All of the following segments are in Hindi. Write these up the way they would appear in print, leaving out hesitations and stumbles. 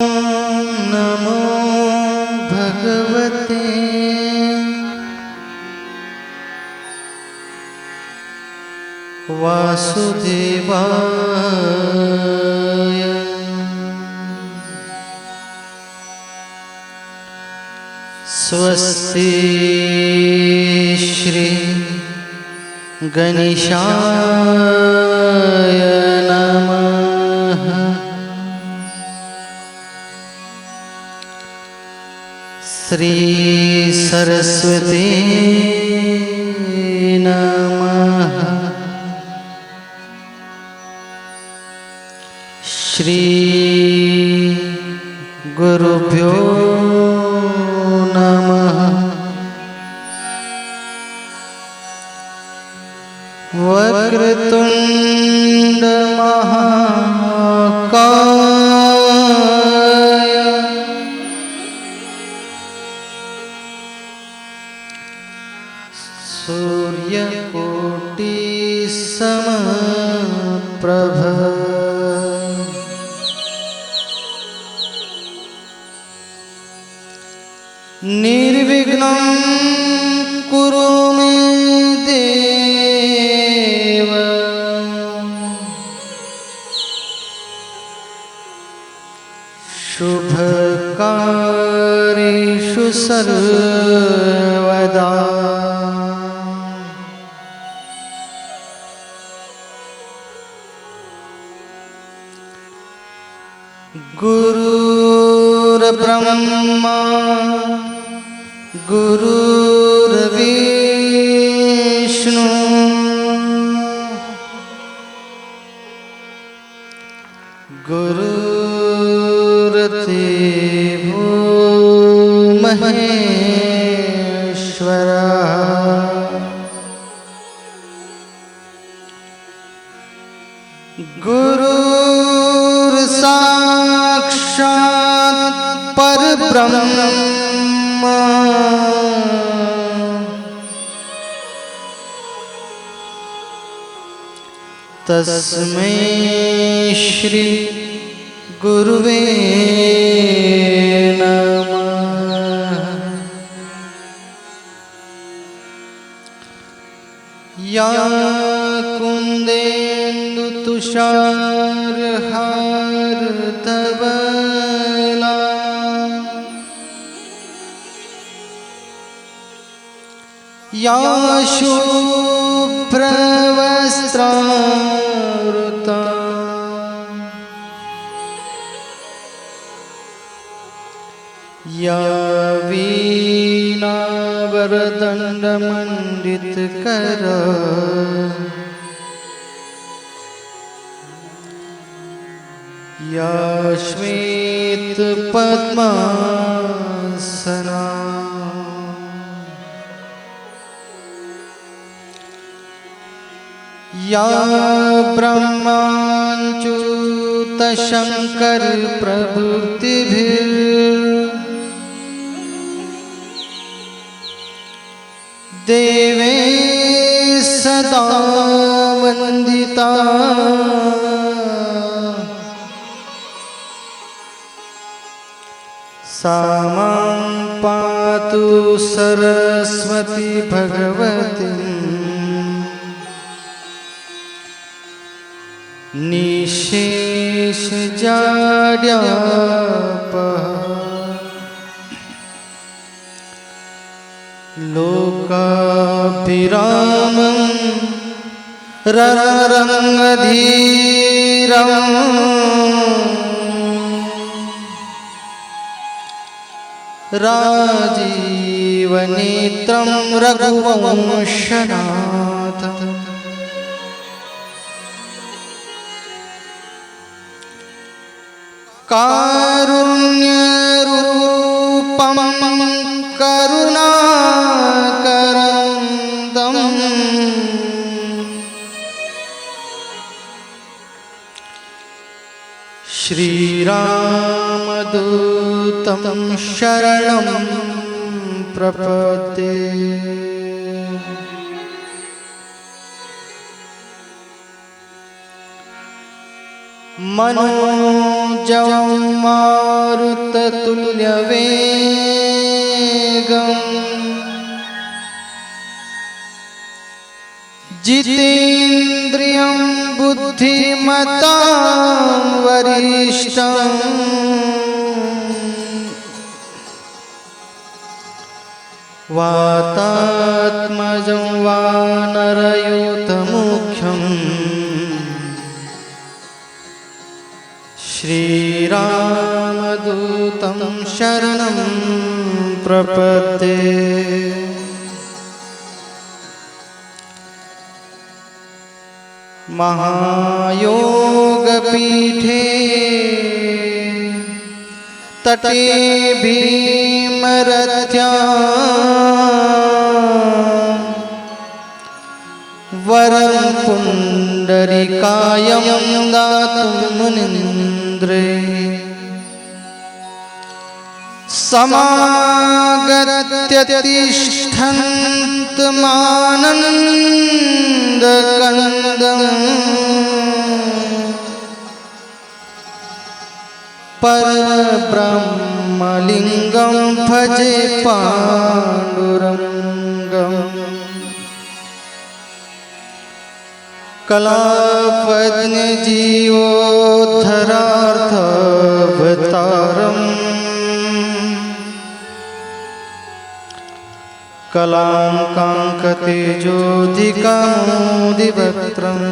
नमो भगवते वासुदेवाय। स्वस्ति श्री गणेशाय नमः। श्री सरस्वती नमः। श्री गुरुभ्यो नमः। वक्रतुंड महाकाय सूर्यकोटि समप्रभ निर्विघ्नं कुरु मे देव। शुभकार्येषु सर्वदा। गुरुर्ब्रह्मा गुरुर्विष्णु गुरुर्देवो महेश्वरः। गुरुर्साक्षात् परब्रह्म तस्मै श्री गुरुवे नमः। या कुन्देन्दु तुषारहारधवला या शुभ्रवस्त्रावृता या वीणावरदण्डमण्डितकरा या श्वेतपद्मासना या ब्रह्माच्युतशङ्कर प्रभृतिभिः देवे सदा वन्दिता। सा मां पातु सरस्वती भगवती निःशेषजाड्यापः। लोकाभिरामं रणरङ्गधीरम् राजीवनेत्रं रघुवंशनाथम्। कारुण्यरूपं करुणाकरन्दं श्रीरामदूतं शरणं प्रपद्ये। मनोजवं जवं मारुततुल्यवेगम् जितेन्द्रियं बुद्धिमतां वरिष्ठम् वातात्मजं वानरयूथमुख्यम् श्रीरामदूतं शरणं प्रपद्ये। महायोगपीठे तटे भीमरथ्यां वरं पुण्डरीकायं दातुं मुनीन्द्रे समागत्य तिष्ठन्तमानन्दकन्दम् परब्रह्मलिङ्गं भजे पाण्डुरङ्गम् कलापद्मजीवोद्धरार्थावतारम् कलाङ्काङ्कतेजोधिकामोदिवक्त्रम्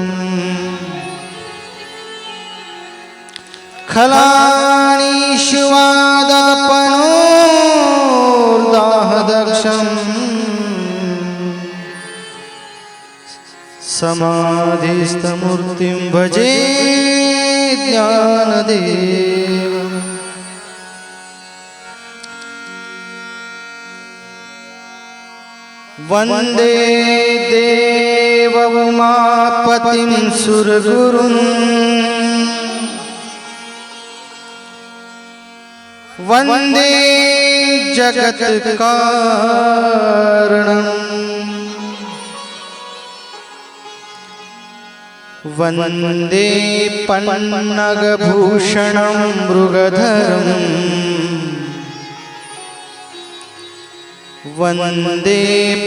खलानीश्वादपनोर्दाहदक्षम् समाधिस्थमूर्तिं भजे ज्ञानदेवम्। वन्दे देवउमापतिं सुरगुरुम् वन्दे जगत्कारणम् वन्दे पन्नगभूषणं मृगधरम् वन्दे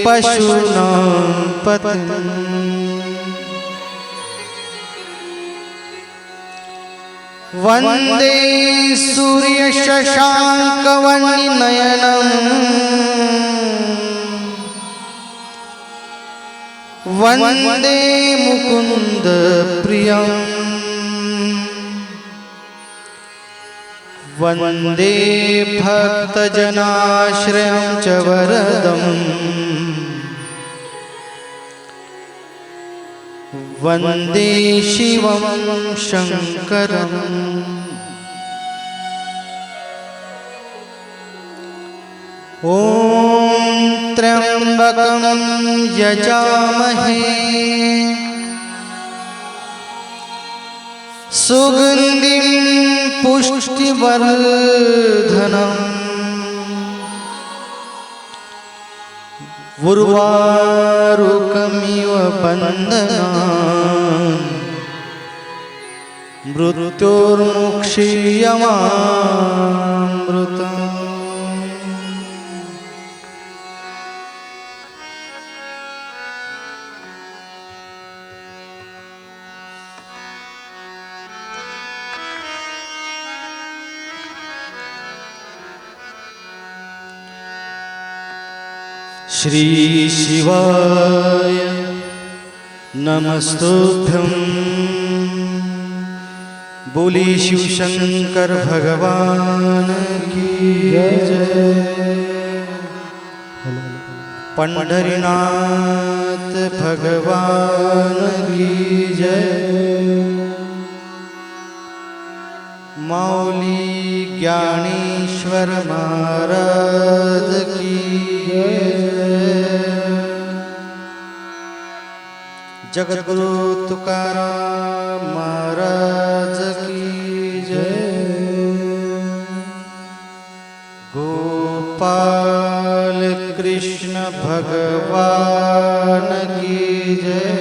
पशूनां पतिम् वन्दे सूर्यशशाङ्कवन्निनयनम् वन्दे मुकुन्दप्रियम् वन्दे भक्तजनाश्रयं च वरदम् वन्दे शिवं शङ्करम्। ॐ त्र्यम्बकं यजामहे सुगन्धिं पुष्टिवर्धनम् उर्वारुकमिव बन्धनान् मृत्योर्मुक्षीयमामृतम्। श्री शिवाय नमस्तुभ्यं। बोले शिव शंकर भगवान की जय। पंढरीनाथ भगवान की जय। मौली ज्ञानेश्वर महाराज की जय। जगद्गुरु तुकाराम महाराज की जय। गोपाल कृष्ण भगवान की जय।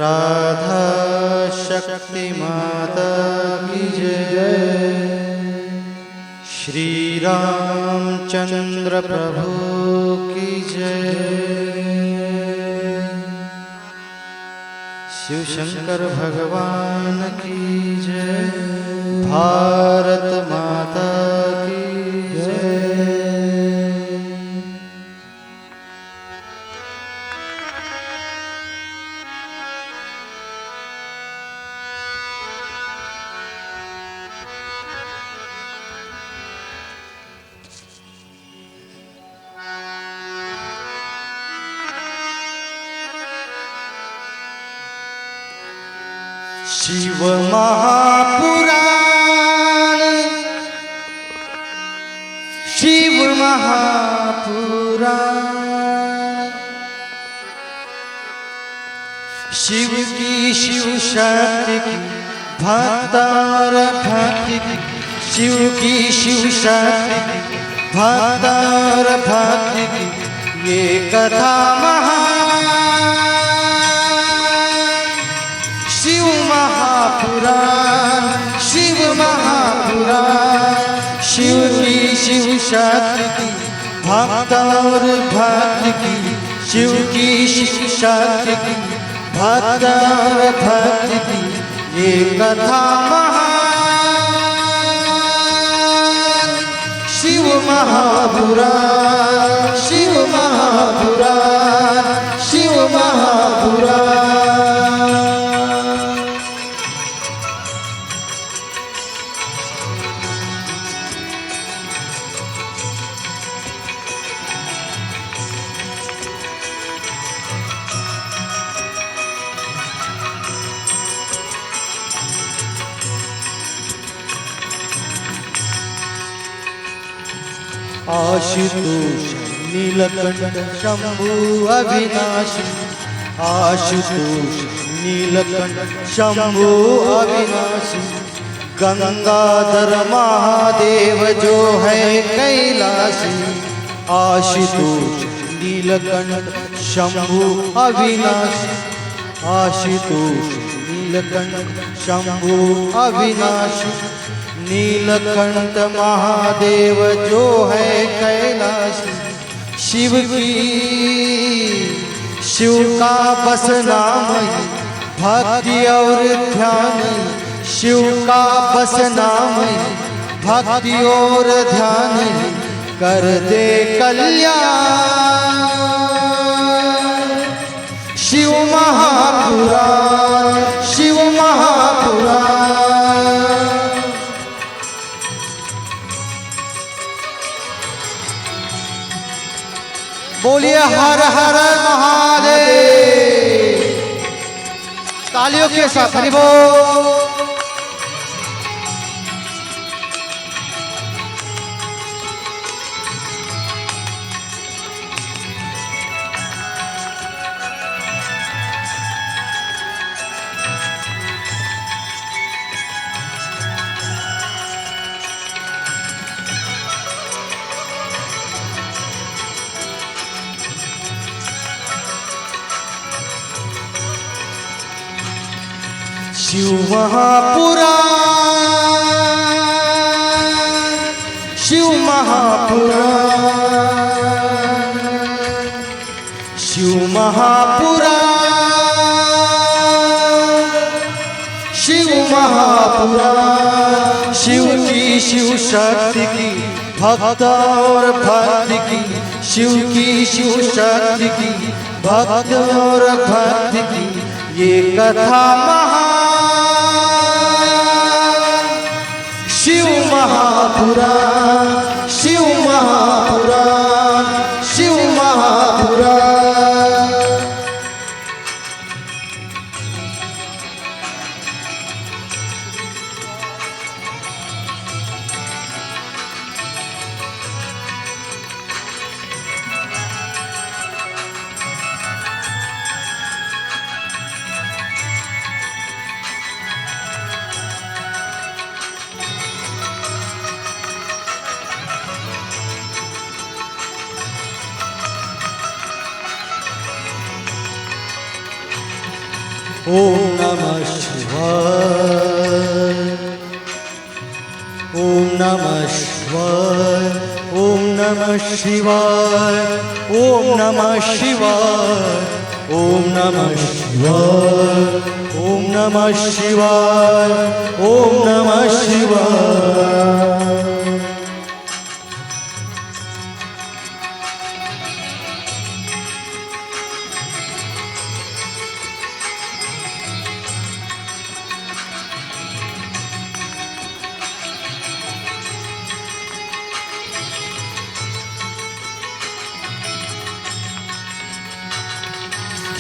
राधा शक्ति माता की जय। श्री रामचंद्र प्रभु की जय। शिव शंकर भगवान की जय। भारत माता की जय। शिव महापुराण, शिव महापुराण, शिव की शिव शक्ति की भक्तार भक्ति की, शिव की शिव शक्ति की भक्तार भक्ति की ये कथा शिव महापुराण, शिव महापुराण, शिव की शिव शक्ति की भक्त और भक्ति की, शिव की शिव शक्ति की भक्त और भक्ति की ये कथा महान। शिव महापुराण, शिव महापुराण, शिव महापुराण। आशुतोष नीलकंठ शंभु अविनाशी, आशुतोष नीलकंठ शंभु अविनाशी, गंगाधर महादेव जो है कैलाशी। आशुतोष नीलकंठ शंभु अविनाशी, आशुतोष नीलकंठ शंभु अविनाशी, नीलकंठ महादेव जो है कैलाशी। शिव की शिव का बस नाम भक्ति और ध्यान, शिव का बस नाम भक्ति और ध्यान कर दे कल्याण। शिव महापुराण, शिव महापुराण। बोलिए हर हर महादेव। तालियों के साथ हरि बोल। शिव महापुराण, शिव महापुराण, शिव महापुराण, शिव महापुराण। शिव की शिव शक्ति की भक्त और भक्ति की, शिव की शिव शक्ति की भक्त और भक्ति की ये कथा महान। शिव महापुराण, शिव महापुराण, शिव महापुराण। ओम नमः शिवाय। शिवाय ओम नमः शिवाय ओम नमः शिवाय ओम नमः शिवाय ओम नमः शिवाय ओम नमः शिवाय ओम नमः शिवाय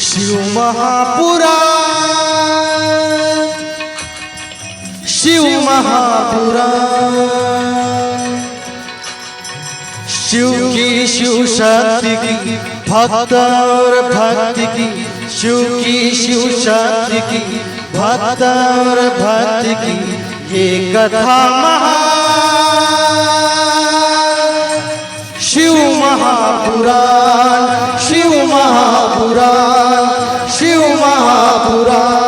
शिव महापुराण शिव महापुराण शिव की शिव शक्ति की भक्त और भक्ति की शिव की शिव शक्ति की भक्त और भक्ति की ये कथा महान शिव महापुराण शिव महापुराण शिव महापुराण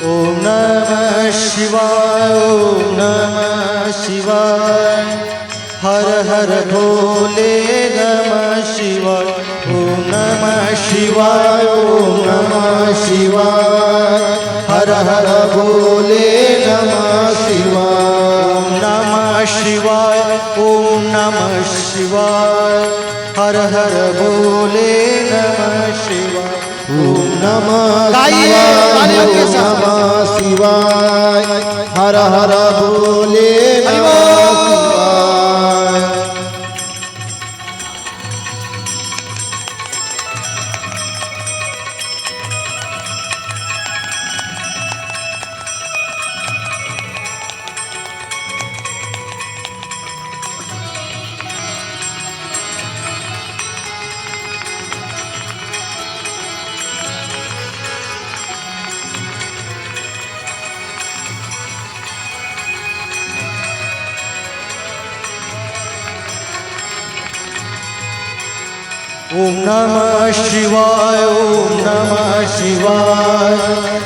ओम नमः शिवाय ओम नमः शिवाय हर हर भोले नमः शिवाय ओम नमः शिवाय ओम नमः शिवाय हर हर भोले नमः शिवाय ओम नमः शिवाय ओम नमः शिवाय हर हर भोले नमः शिवाय ओम नमः शिवाय हर हर भोले नमः शिवाय ओम नमः शिवाय ओम नमः शिवाय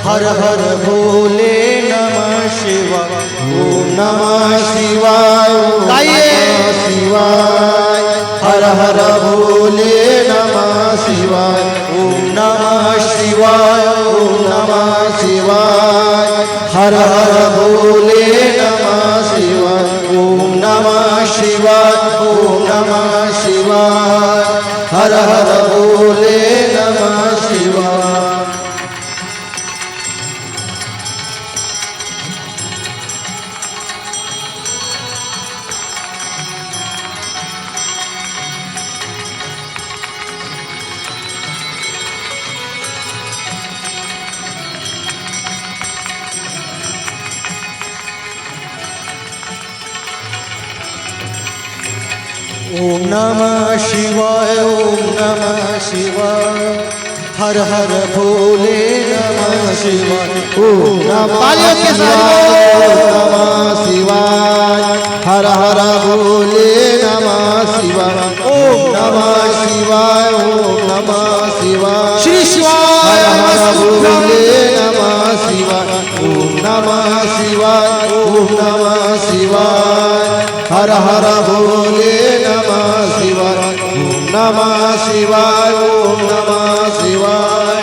हर हर भोले नमः शिवाय ओम नमः शिवाय ओम नमः शिवाय हर हर भोले नमः शिवाय ओम नमः शिवाय ओम नमः शिवाय हर हर भोले नमः शिवाय ओम नमः शिवाय ओम नमः शिवाय हर हर भोले नमः शिवाय ओम नमः शिवाय ओम नमः शिवाय हर हर भोले नमः शिवाय ओम नमः शिवाय हर हर भोले नमः शिवाय ओम नमः शिवाय ओम नमः शिवाय श्री शिवाय हर हर भोले नमः शिवाय ओम नमः शिवाय ओम नमः शिवाय हर हर भोले नमः शिवाय ओम नमः शिवाय ओम नमः शिवाय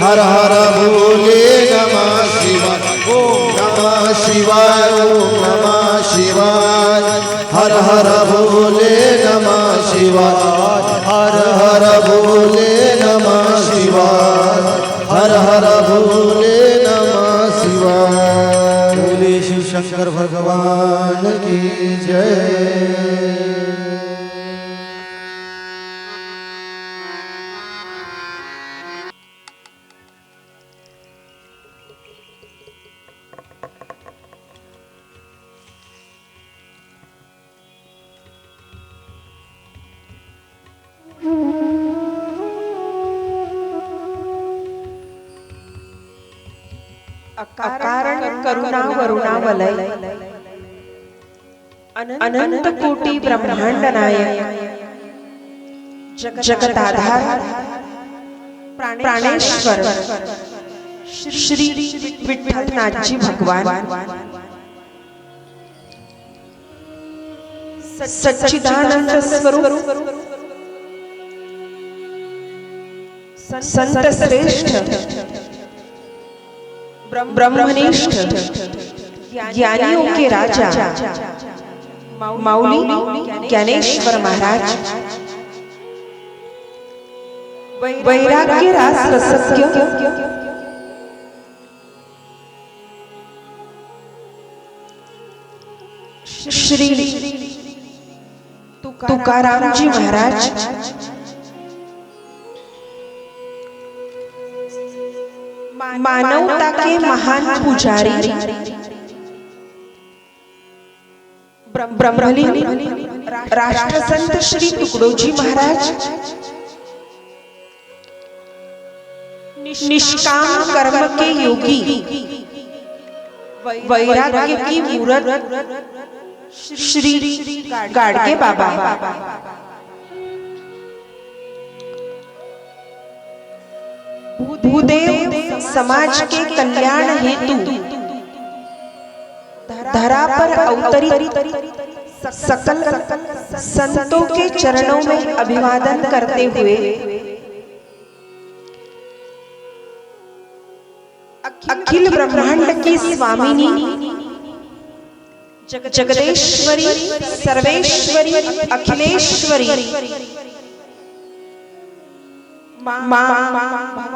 हर हर भोले नमः शिवाय ओम नमः शिवाय ओम नमः शिवाय हर हर भोले नमः शिवाय हर हर भोले नमः शिवाय हर हर भोले नमः शिवाय बोले शिव शंकर भगवान की जय। अकारण करुणा वरुणावलय अनंत कोटि ब्रह्मांड नायक जगदाधार प्राणेश्वर श्री विठ्ठलनाथजी भगवान सच्चिदानंद स्वरूप संत श्रेष्ठ ब्रह्मनिष्ठ ज्ञानियों के राजा माउली ज्ञानेश्वर महाराज वैराग्य रास रसज्ञ श्री तुकाराम जी महाराज मानवता के महान पुजारी ब्रह्मलीन राष्ट्रसंत श्री टुकड़ोजी महाराज निष्काम कर्म के योगी वैराग्य की मूरत श्री गाड़गे बाबा भूदेव समाज के कल्याण हेतु धरा पर अवतरित सकल संतों के चरणों में अभिवादन करते हुए अखिल ब्रह्मांड की स्वामिनी जगदेश्वरी सर्वेश्वरी अखिलेश्वरी मां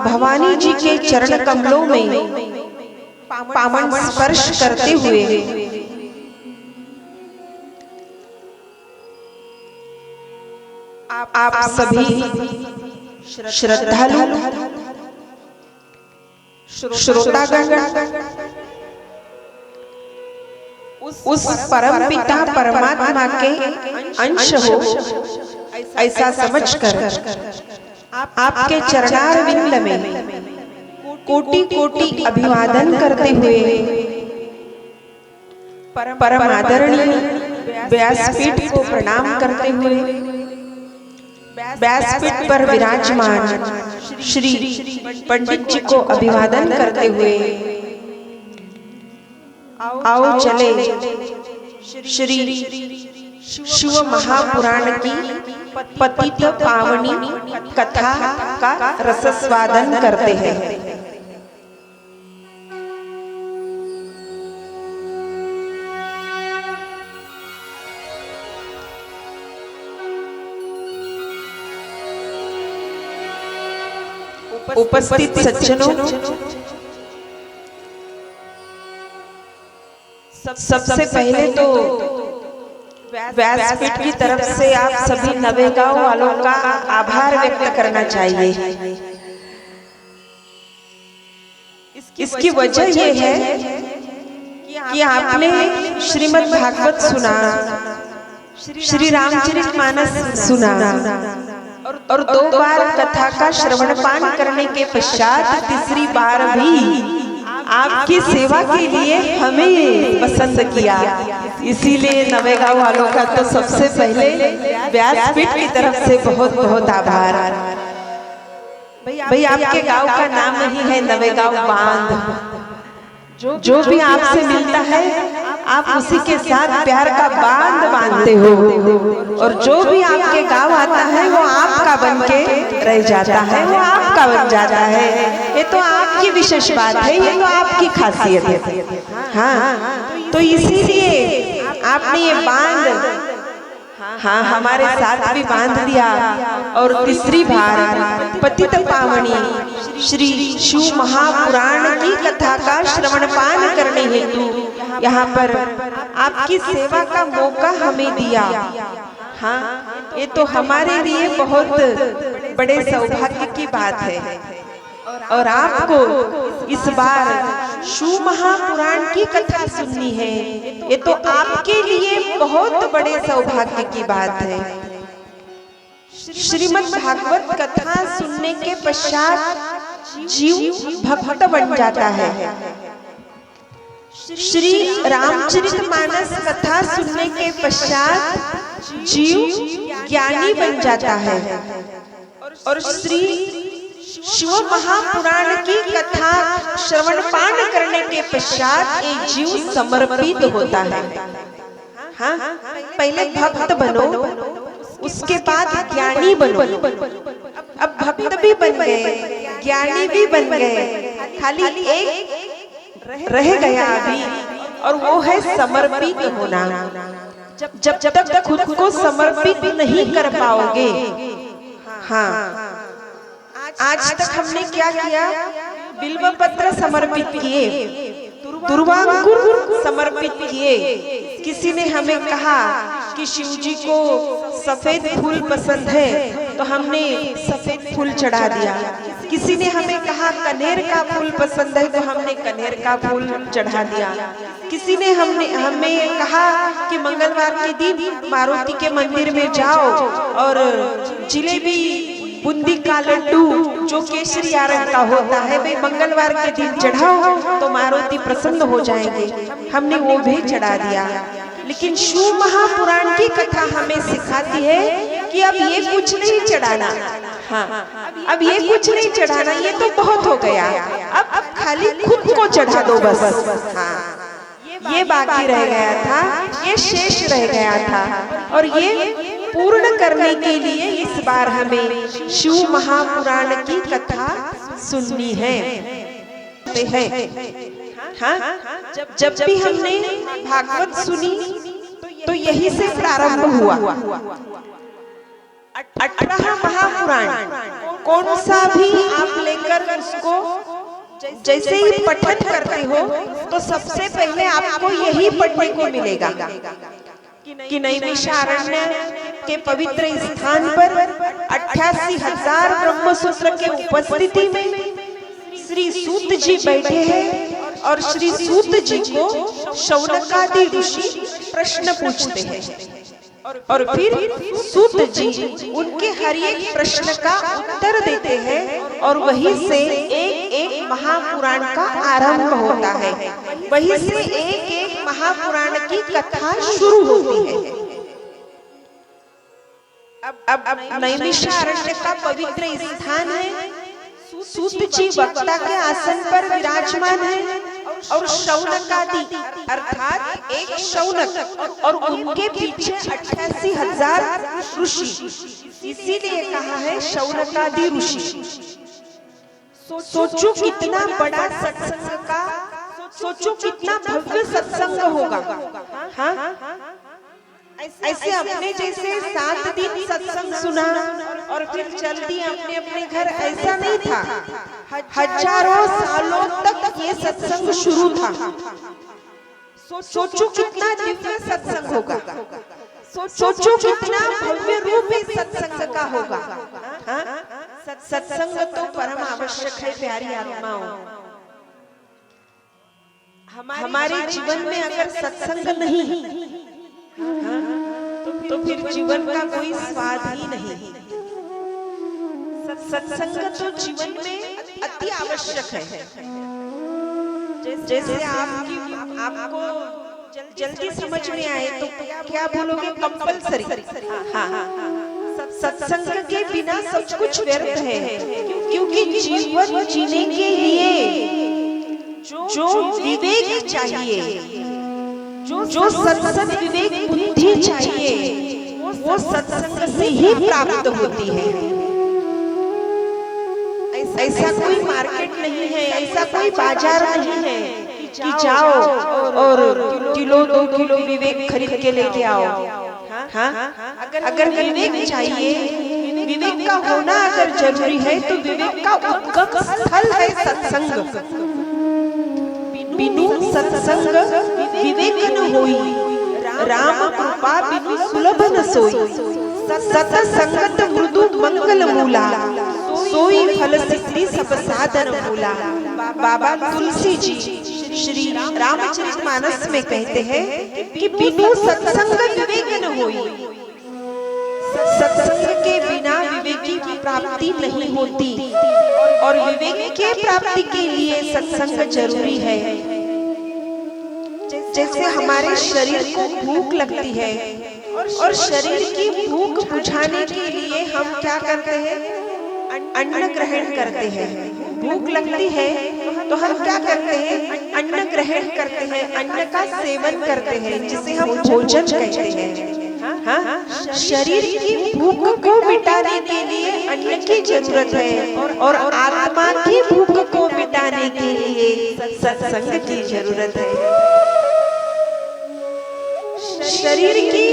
भवानी जी के चरण कमलों में पावन स्पर्श करते हुए आप सभी श्रद्धालु श्रोतागण उस परम पिता परमात्मा के अंश हो ऐसा समझकर आपके चरणार विंद में कोटि कोटि अभिवादन करते हुए परम आदरणीय व्यासपीठ को प्रणाम करते हुए व्यासपीठ पर विराजमान श्री पंडित जी को अभिवादन करते हुए आओ चले श्री शिव महापुराण की पतित पावनी कथा का रसस्वादन करते हैं। उपस्थित सज्जनों, सबसे पहले तो व्यासपीठ की तरफ से आप सभी नवेगांव वालों का आभार व्यक्त करना चाहिए। इसकी वजह यह है कि आपने श्रीमद् भागवत सुना, श्री रामचरितमानस सुना और 2 बार कथा का श्रवण पान करने के पश्चात तीसरी बार भी आपकी सेवा के लिए हमें पसंद किया। इसीलिए नवेगांव वालों का तो सबसे पहले व्यासपीठ की तरफ से बहुत बहुत आभार। भाई आपके गांव का नाम ही है नवेगांव बांध। जो भी आपसे मिलता है आप उसी के साथ प्यार का बांध बांधते हो और जो भी आपके गांव आता है वो आपका बन के रह जाता है, वो आपका बन जाता है। ये तो आपकी विशेष बात है, ये तो आपकी खासियत है। हाँ, तो इसीलिए आपने ये बांध हमारे साथ भी बांध दिया और तीसरी बार पतित पावनी श्री शिव महापुराण की कथा का श्रवण पान करने हेतु यहाँ पर आपकी सेवा का मौका हमें दिया। हाँ, ये तो हमारे लिए बहुत बड़े सौभाग्य की बात है। और आपको इस बार शिव महापुराण की कथा सुननी है, ये तो आपके लिए बहुत बड़े सौभाग्य की बात है। श्रीमद् भागवत कथा सुनने के पश्चात जीव भक्त बन जाता है। श्री रामचरितमानस कथा सुनने के पश्चात जीव ज्ञानी बन जाता है और श्री शिव महापुराण की कथा श्रवण पान करने के पश्चात एक जीव समर्पित होता है। हाँ, पहले भक्त बनो, उसके बाद ज्ञानी बनो। अब भक्त भी बन गए, ज्ञानी भी बन गए, खाली एक रह गया अभी, और वो है समर्पित होना। जब तक खुद को समर्पित नहीं कर पाओगे। हाँ, आज तक हमने क्या किया? बिल्व पत्र समर्पित किए, दुर्वांकुर समर्पित किए। किसी ने हमें कहा कि शिव जी को सफेद फूल पसंद है, तो हमने सफेद फूल चढ़ा दिया। किसी ने हमें कहा कनेर का फूल पसंद है, तो हमने कनेर का फूल चढ़ा दिया। किसी ने हमें कहा कि मंगलवार के दिन मारुति के मंदिर में जाओ और जिलेबी बूंदी का लड्डू जो केसरी रंग का होता है वे मंगलवार के दिन चढ़ाओ तो मारुति प्रसन्न हो जाएंगे। हमने वो भी चढ़ा दिया। लेकिन शिव महापुराण की कथा हमें सिखाती है कि अब ये कुछ नहीं चढ़ाना। हाँ, अब ये कुछ नहीं चढ़ाना, ये तो बहुत हो गया। अब खाली खुद को चढ़ा दो बस। हाँ, ये बाकी रह गया था, ये शेष रह गया था, और ये पूर्ण करने के लिए इस बार हमें शिव महापुराण की कथा सुननी है। हाँ, जब भी हमने भागवत सुनी तो यही से प्रारंभ हुआ। 18 महापुराण कौन सा भी आप लेकर उसको जैसे ही पठन करते हो तो सबसे पहले आपको यही पढ़ने को मिलेगा कि नैमिषारण्य के पवित्र स्थान पर 88,000 ब्रह्मसूत्र के उपस्थिति में श्री सूत जी बैठे हैं और श्री सूत जी को शौनकादि ऋषि प्रश्न पूछते हैं और फिर सूत जी उनके हर एक प्रश्न का उत्तर देते हैं और वहीं से एक महापुराण का आरंभ होता है। वहीं से एक महापुराण की कथा शुरू होती है। अब नैमिषारण्य का पवित्र स्थान है। सूत जी वक्ता के आसन पर विराजमान है और शौनकादि अर्थात एक शौनक और उनके पीछे 88,000 ऋषि, इसीलिए कहा है शौनकादि ऋषि। सोचो कितना बड़ा सत्संग का, सोचो कितना भव्य सत्संग होगा। हाँ, ऐसे अपने जैसे 7 दिन सत्संग सुना और फिर चल दिए अपने अपने घर, ऐसा नहीं था। हजारों सालों तक ये सत्संग शुरू था। सोचो कितना दिव्य सत्संग होगा, सोचो कितना भव्य रूप इस सत्संग का होगा। सत्संग तो परम आवश्यक है प्यारी आत्माओं। हमारे जीवन में अगर सत्संग नहीं तो फिर जीवन का कोई स्वाद ही नहीं। सत्संग तो जीवन में अति आवश्यक है। जैसे आपको जल्दी समझ में आए तो क्या बोलोगे? कंपलसरी। सत्संग के बिना सब कुछ व्यर्थ है, क्योंकि जीवन जीने के लिए जो विवेक चाहिए, जो सत्संग विवेक बुद्धि चाहिए, वो सत्संग से ही प्राप्त होती है। ऐसा कोई मार्केट नहीं है, ऐसा कोई बाजार नहीं है कि जाओ और किलो 2 किलो विवेक खरीद के लेके आओ। हाँ, अगर विवेक चाहिए, विवेक का होना अगर जरूरी है तो विवेक का उद्गम स्थल है सत्संग। बिनु सत्संग विवेक न होई, राम कृपा बिनु सुलभ न सोई। सत्संगत मृदु मंगल मूला, सोई फल सिद्धि सब साधन मूला। बाबा तुलसी जी श्री रामचरितमानस में कहते हैं कि बिनु सत्संग विवेक न होई। सत्संग के बिना विवेक की प्राप्ति नहीं होती और विवेक के प्राप्ति के लिए सत्संग जरूरी है। जैसे हमारे शरीर को भूख लगती है और शरीर की भूख बुझाने के लिए हम क्या करते हैं? अन्न ग्रहण करते हैं। भूख लगती है तो हम क्या करते हैं? अन्न ग्रहण करते हैं, अन्न का सेवन करते हैं, जिसे हम भोजन कहते हैं। हाँ, शरीर की भूख को मिटाने के लिए अन्न की जरूरत है और आत्मा की भूख को मिटाने के लिए सत्संग की जरूरत है। शरीर की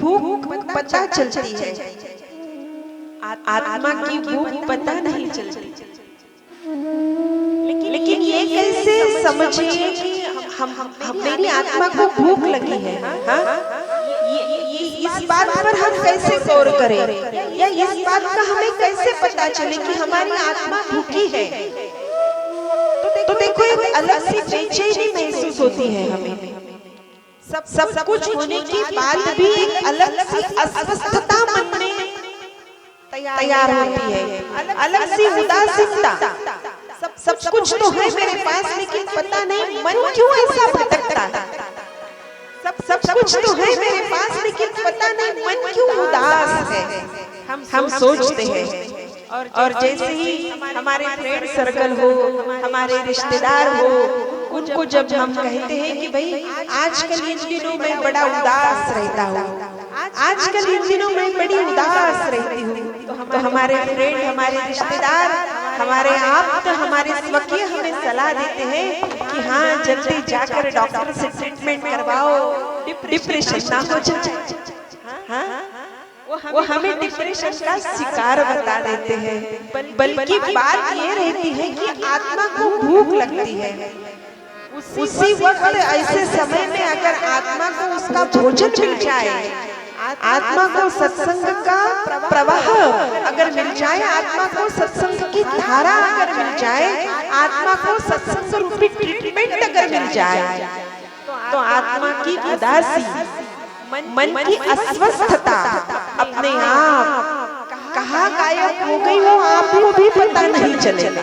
भूख पता चलती है, आत्मा की भूख पता नहीं चलती। लेकिन ये कैसे समझिए कि मेरी आत्मा को भूख लगी है? हाँ, इस बात पर हम कैसे गौर करें, या इस बात का हमें कैसे पता चले कि हमारी आत्मा भूखी है? तो देखो, एक अलग सी बेचैनी महसूस होती है हमें। सब कुछ होने के बाद भी एक अलग सी अस्वस्थता मन में तैयार होती है, अलग सी उदासीनता। सब कुछ तो है मेरे पास, लेकिन पता नहीं मन क्यों ऐसा भटकता है। सब कुछ तो है मेरे पास, लेकिन पता नहीं मन क्यों उदास है। हम सोचते हैं, और जैसे ही हमारे फ्रेंड सर्कल हो, हमारे रिश्तेदार हो, उनको जब हम कहते हैं कि भाई आजकल इन दिनों मैं बड़ा उदास रहता हूँ, आजकल इन दिनों मैं बड़ी उदास रहती हूँ, तो हमारे फ्रेंड, हमारे रिश्तेदार, हमारे आप, हमारे स्वकीय हमें सलाह देते हैं कि हाँ, जल्दी जाकर डॉक्टर से ट्रीटमेंट करवाओ, डिप्रेशन ना हो जाए। हाँ, वो हमें डिप्रेशन का शिकार बता देते हैं। बल्कि बात ये रहती है कि आत्मा को भूख लगती है। उसी वक्त, ऐसे समय में अगर आत्मा को उसका भोजन मिल जाए, आत्मा को सत्संग का प्रवाह अगर मिल जाए, आत्मा को सत्संग की धारा अगर मिल जाए, आत्मा को सत्संग रूपी ट्रीटमेंट अगर मिल जाए, तो आत्मा की उदासी, मन की अस्वस्थता अपने आप कहाँ गायब हो गई हो आपको भी पता नहीं चलेगा।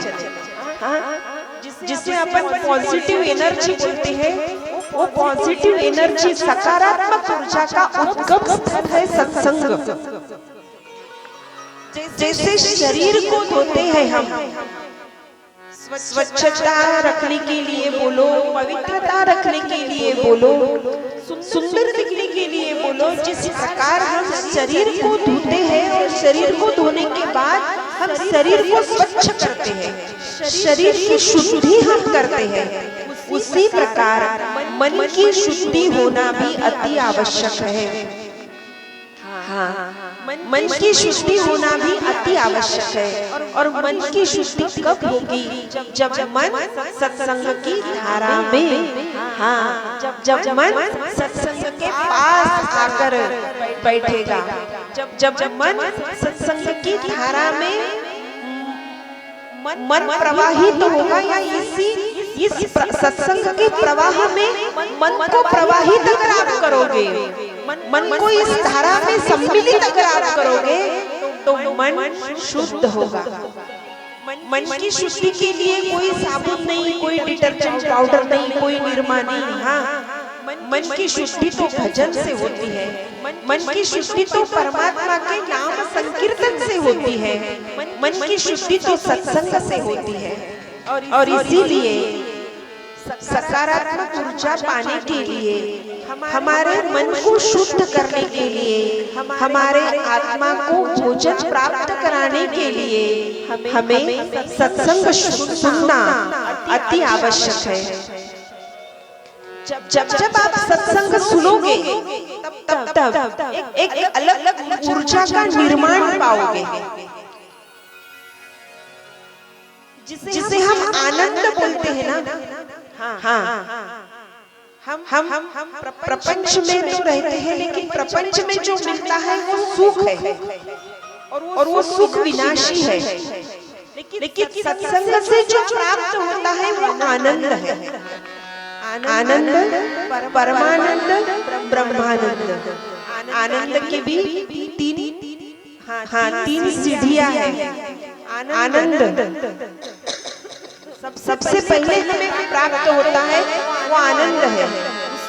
जिसे अपन पॉजिटिव एनर्जी बोलते हैं, वो पॉजिटिव एनर्जी, सकारात्मक ऊर्जा का उद्गम स्थल है सत्संग। जैसे शरीर को धोते हैं हम, स्वच्छता रखने के लिए बोलो, पवित्रता रखने के लिए बोलो, सुंदर दिखने के लिए बोलो, जिस प्रकार हम शरीर को धोते हैं और शरीर को धोने के बाद हम शरीर को स्वच्छ करते हैं, शरीर की शुद्धि हम करते हैं, उसी प्रकार मन की शुद्धि होना भी अति आवश्यक है। हाँ, मन की शुद्धि होना भी अति आवश्यक है। और मन की शुद्धि कब होगी? जब मन सत्संग की धारा में, हाँ, जब मन सत्संग के पास आकर बैठेगा, जब मन सत्संग की धारा में मन प्रवाहित तो होगा, या इस सत्संग के प्रवाह में मन को प्रवाहित अगर आप करोगे, मन को इस धारा में सम्मिलित अगर आप करोगे, तो मन शुद्ध होगा। मन की शुद्धि के लिए कोई साबुन नहीं, कोई डिटर्जेंट पाउडर नहीं, कोई निरमा नहीं। हाँ, मन की शुद्धि तो भजन से होती है, मन की शुद्धि तो परमात्मा के नाम संकीर्तन से होती है, मन की शुद्धि तो सत्संग से होती है। और इसीलिए सकारात्मक ऊर्जा पाने के लिए, हमारे मन को शुद्ध करने के लिए, हमारे आत्मा को भोजन प्राप्त कराने के लिए हमें सत्संग सुनना अति आवश्यक है। जब आप सत्संग सुनोगे, तब एक अलग ऊर्जा का निर्माण पाओगे, जिसे हम आनंद बोलते हैं ना। हाँ, हम प्रपंच में तो रहते हैं, लेकिन प्रपंच में जो मिलता है वो सुख है, और वो सुख विनाशी है। लेकिन सत्संग से जो प्राप्त होता है वो आनंद है। आनंद, परमानंद, ब्रह्मानंद। आनंद की भी तीन सीढ़ियां हैं। आनंद सबसे पहले हमें प्राप्त होता है वो आनंद है।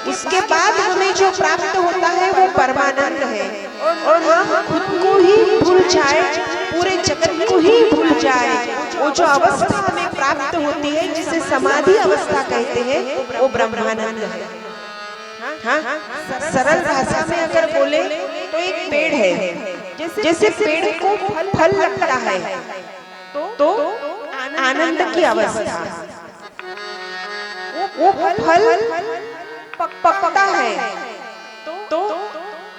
उसके बाद हमें जो प्राप्त होता है वो परमानंद है। और हम खुद को ही भूल जाए, पूरे जगत को ही भूल जाए, वो जो अवस्था हमें प्राप्त होती है जिसे समाधि अवस्था कहते हैं, वो ब्रह्मानंद है। हाँ, सरल भाषा में अगर बोले तो एक पेड़ है, जैसे पेड़ को फल लगता है तो आनंद की अवस्था, वो फल पकता है तो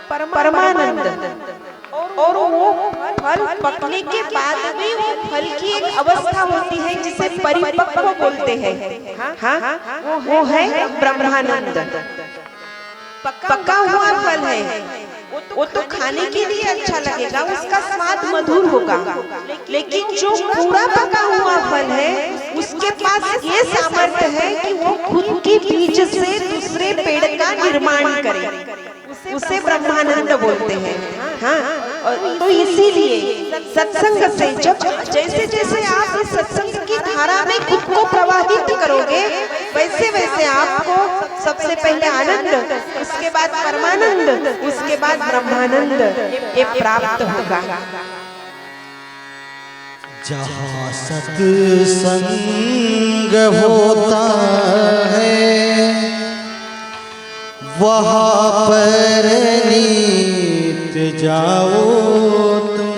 परमानंद, और वो फल पकने के बाद भी वो फल की एक अवस्था होती है जिसे परिपक्व बोलते हैं। हाँ, वो है ब्रह्मानंद। पका हुआ फल है, वो तो खाने के लिए अच्छा लगेगा, उसका स्वाद मधुर होगा, लेकिन जो पूरा पका हुआ फल है उसके पास ये सामर्थ्य है कि वो खुद के बीज से दूसरे पेड़ का निर्माण करे, उसे ब्रह्मानंद बोलते हैं। हाँ, और तो इसीलिए सत्संग से जैसे जैसे आप इस सत्संग की धारा में खुद को प्रवाहित करोगे, वैसे वैसे आपको सबसे पहले आनंद, उसके बाद परमानंद, उसके बाद ब्रह्मानंद ये प्राप्त होगा। जहाँ सत्संग होता है वहाँ पर नित्य जाओ तुम,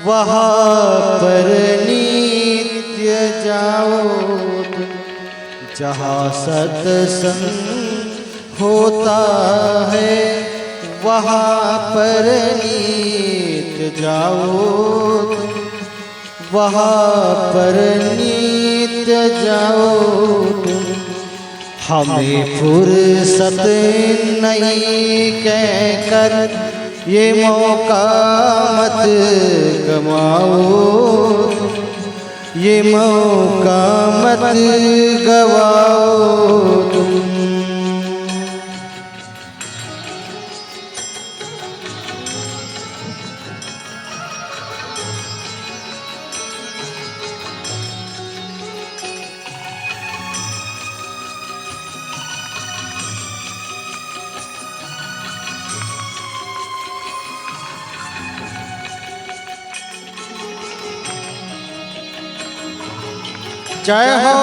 वहाँ पर नित्य जाओ तुम। जहाँ सत्संग होता है वहाँ पर नित्य जाओ तुम, वहाँ पर नित्य जाओ तुम। हमें फुर्सत नहीं कहकर ये मौका मत गवाओ, ये मौका मत गवाओ तुम। जय हो।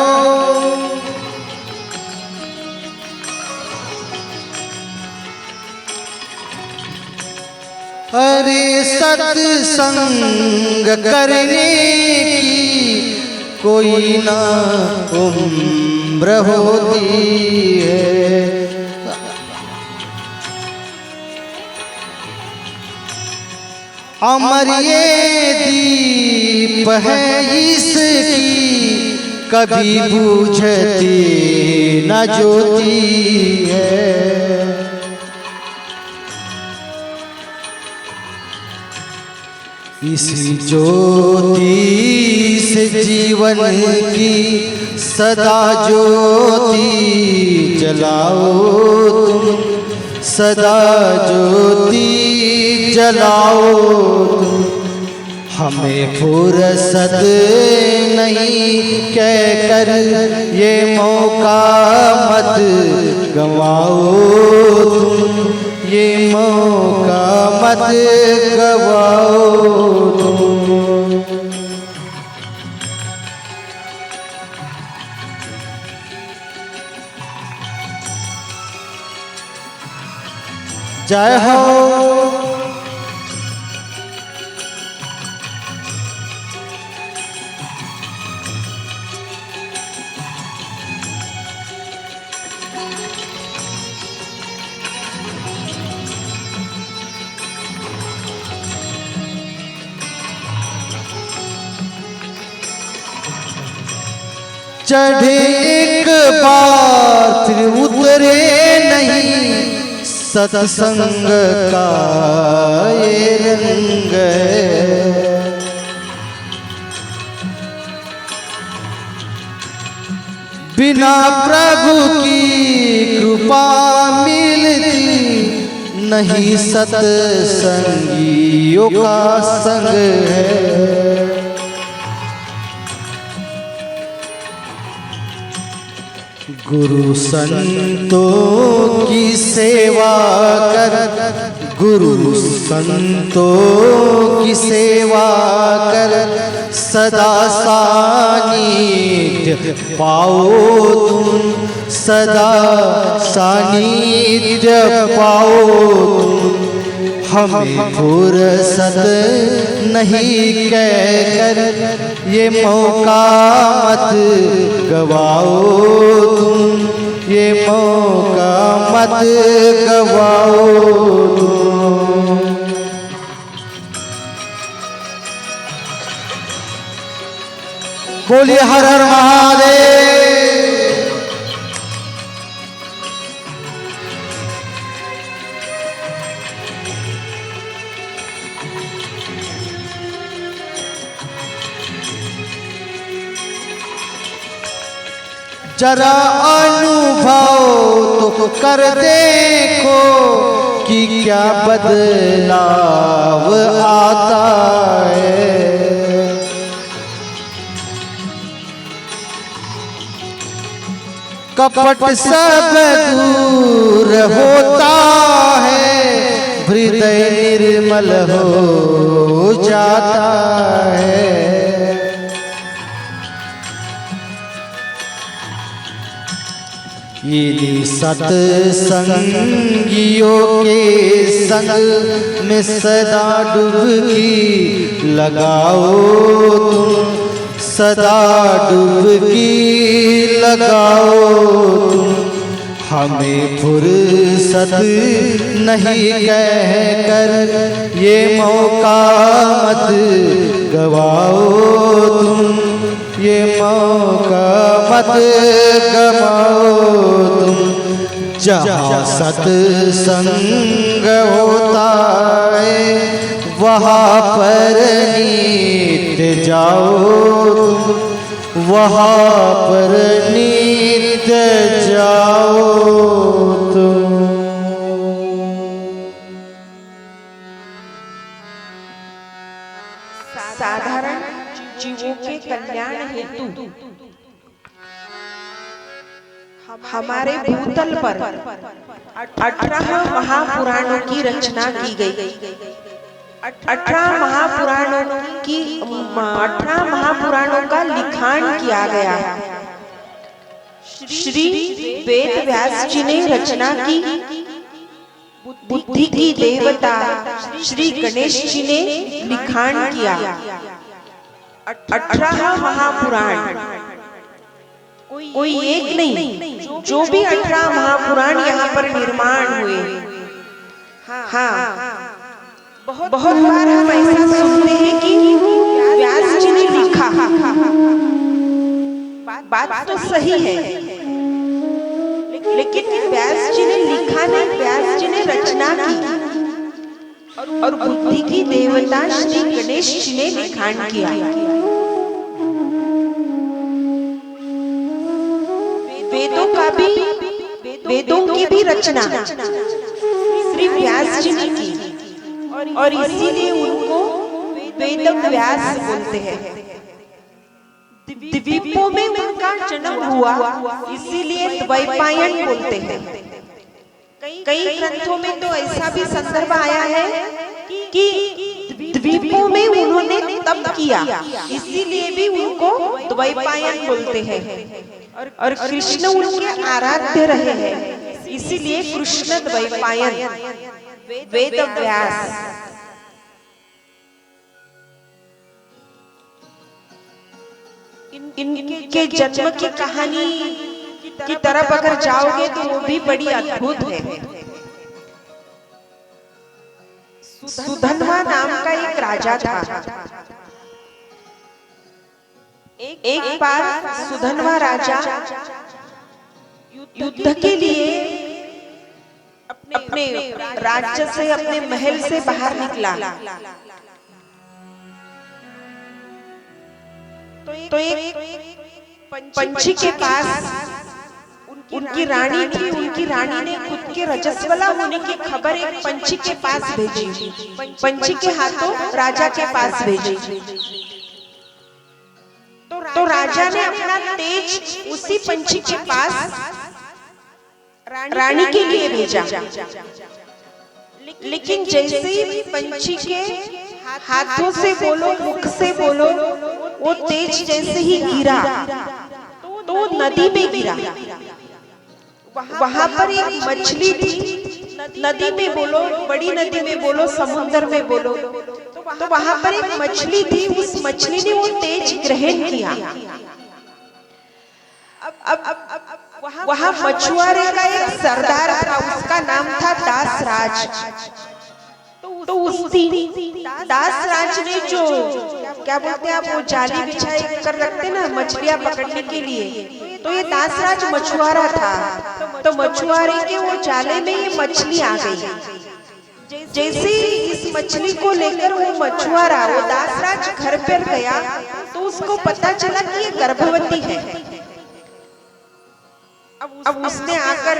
अरे सत्संग करने की कोई ना उम्र होती है, अमर ये दीप है इसकी कभी बुझती न ज्योति है। इसी ज्योति से जीवन की सदा ज्योति जलाओ तुम, सदा ज्योति जलाओ तुम। हमें फुर्सत नहीं कहकर ये मौका मत गवाओ तुम, ये मौका मत गवाओ तुम। जय हो। चढ़े एक बार फिर उतरे नहीं, सत्संग का ये रंग है। बिना प्रभु की कृपा मिलती नहीं, सत्संगियों का संग है। गुरु संतों की सेवा कर, गुरु संतों की सेवा कर, सदा सानिध्य पाओ तुम, सदा सानिध्य पाओ तुम। हमें फुर्सत नहीं कहकर ये मौका मत गवाओ तुम, ये मौका मत गवाओ तुम। बोलिए हर हर महादेव। जरा अनुभव तो कर देखो कि क्या बदलाव आता है। कपट सब दूर होता है, हृदय निर्मल हो जाता है। इन्हीं सत्संगियों के संग में सदा डुबकी लगाओ तुम, सदा डुबकी लगाओ तुम। हमें फुर्सत नहीं कहकर ये मौका मत गवाओ तुम, ये मौका मत गवाओ तुम। जहाँ सत्संग होता है वहाँ पर नित्य जाओ तुम, वहाँ पर नित्य जाओ तुम। साधारण जीवों के कल्याण हेतु हमारे भूतल पर 18 महापुराणों की रचना की गई। 18 महापुराणों का लिखान किया गया। श्री वेद व्यास जी ने रचना की। बुद्धि की देवता श्री गणेश जी ने लिखान किया। 18 महापुराण कोई एक नहीं, जो भी 18 महापुराण यहाँ पर निर्माण हुए। हाँ, बहुत बार हम ऐसा सुनते हैं कि व्यास जी ने लिखा। बात तो सही है, लेकिन व्यास जी ने लिखा नहीं, व्यास जी ने रचना की। और बुद्धि की देवता श्री गणेश जी ने लिखान किया। वेदों की भी रचना श्री व्यास जी ने की, और इसीलिए उनको वेद व्यास बोलते हैं। द्वीपों में उनका जन्म हुआ, इसीलिए द्वैपायन बोलते हैं। कई ग्रंथों में तो ऐसा भी संदर्भ आया है कि द्वीपों में उन्होंने तप किया, इसीलिए भी उनको द्वैपायन बोलते हैं। और कृष्ण उनके आराध्य रहे हैं, इसीलिए कृष्ण द्वैपायन वेद व्यास। इनके जन्म की कहानी की तरफ अगर जाओगे तो वो भी बड़ी अद्भुत है। सुधन्वा नाम का एक राजा था। एक बार सुधन्वा राजा युद्ध के लिए अपने राज्य से, अपने महल से बाहर निकला। तो एक पंछी के पास उनकी रानी थी। उनकी रानी ने खुद के रजस्वला होने की खबर एक पंछी के पास भेजी, पंछी के हाथों राजा के पास भेजी। तो तो राजा ने अपना तेज उसी पंछी के पास रानी के लिए भेजा, लेकिन जैसे ही पंछी के हाथों से बोलो, मुख से बोलो, वो तेज जैसे ही गिरा तो वो नदी में गिरा। वहां पर एक मछली थी, नदी में बोलो, बड़ी नदी में बोलो, समुद्र में बोलो, तो वहां पर एक मछली थी। उस मछली ने वो तेज ग्रहण किया। अब वहां मछुआरे का एक सरदार था, उसका नाम था दासराज। तो उसी दासराज ने जो क्या बोलते हैं आप, वो जाली बिछाई कर रखते ना मछलियां पकड़ने के लिए, तो ये दासराज मछुआरा था। तो मछुआरे के वो जाले में ये मछली आ गई। जैसे इस मछली को लेकर वो मछुआरा, वो दासराज घर पर गया तो उसको पता चला कि ये गर्भवती है। अब उसने आकर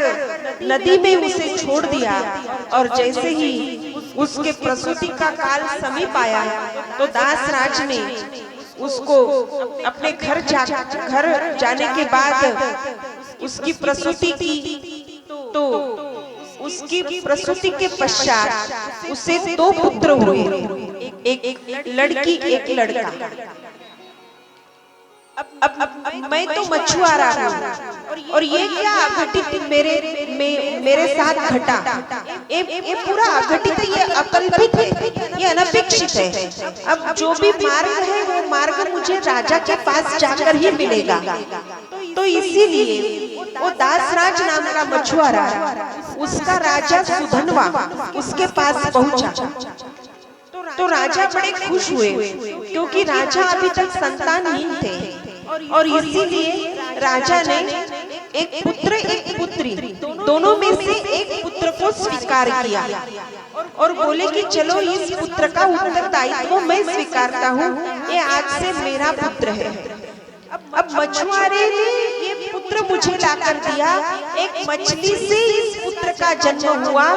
नदी में उसे छोड़ दिया, और जैसे ही उसके प्रसूति का काल समीप आया तो दासराज ने उसको अपने घर जाने के बाद उसकी प्रसूति की। तो उसकी प्रसूति के पश्चात उसे 2 पुत्र हुए, एक लड़की एक लड़का। अब मैं तो मछुआरा हूँ, और ये क्या अघटित मेरे साथ घटा। ये पूरा अघटित, ये अकल्पित है, ये अनपेक्षित है। अब जो भी मार्ग है वो मार्ग मुझे राजा के पास जाकर ही मिलेगा। तो इसीलिए वो दासराज नाम का मछुआरा, उसका राजा सुधनवा उसके पास पहुंचा। तो राजा बड़े खुश हुए, क्योंकि राजा अभी तक संतानहीन थे, और इसीलिए राजा ने एक पुत्र एक पुत्री, दोनों में से एक पुत्र को स्वीकार किया, और बोले कि चलो इस पुत्र का उत्तरदायित्व मैं स्वीकारता हूँ, ये आज से मेरा पुत्र है। अब मछुआरे ने ये पुत्र मुझे लाकर दिया, एक मछली से इस पुत्र का जन्म हुआ,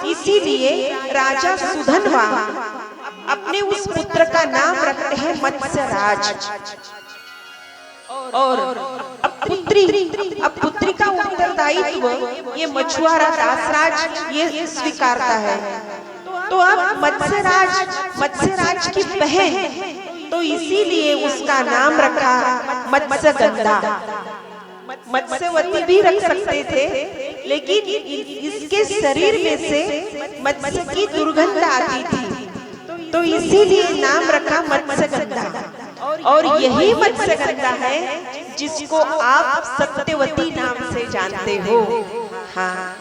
इसीलिए राजा सुधनवा अपने उस पुत्र का नाम रखते हैं मत्स्यराज। और अब पुत्री का उत्तरदायित्व ये मछुआरा दासराज ये स्वीकारता है। तो अब मत्स्यराज की बहन, तो इसीलिए उसका नाम रखा मत्स्यगंधा। मत्स्यवती भी रख सकते थे, लेकिन इसके शरीर में से मत्स्य की दुर्गंध आती थी, तो इसीलिए नाम रखा मत्स्यगंधा। और यही मत्स्यगंधा है जिसको आप सत्यवती नाम से जानते हो। हाँ,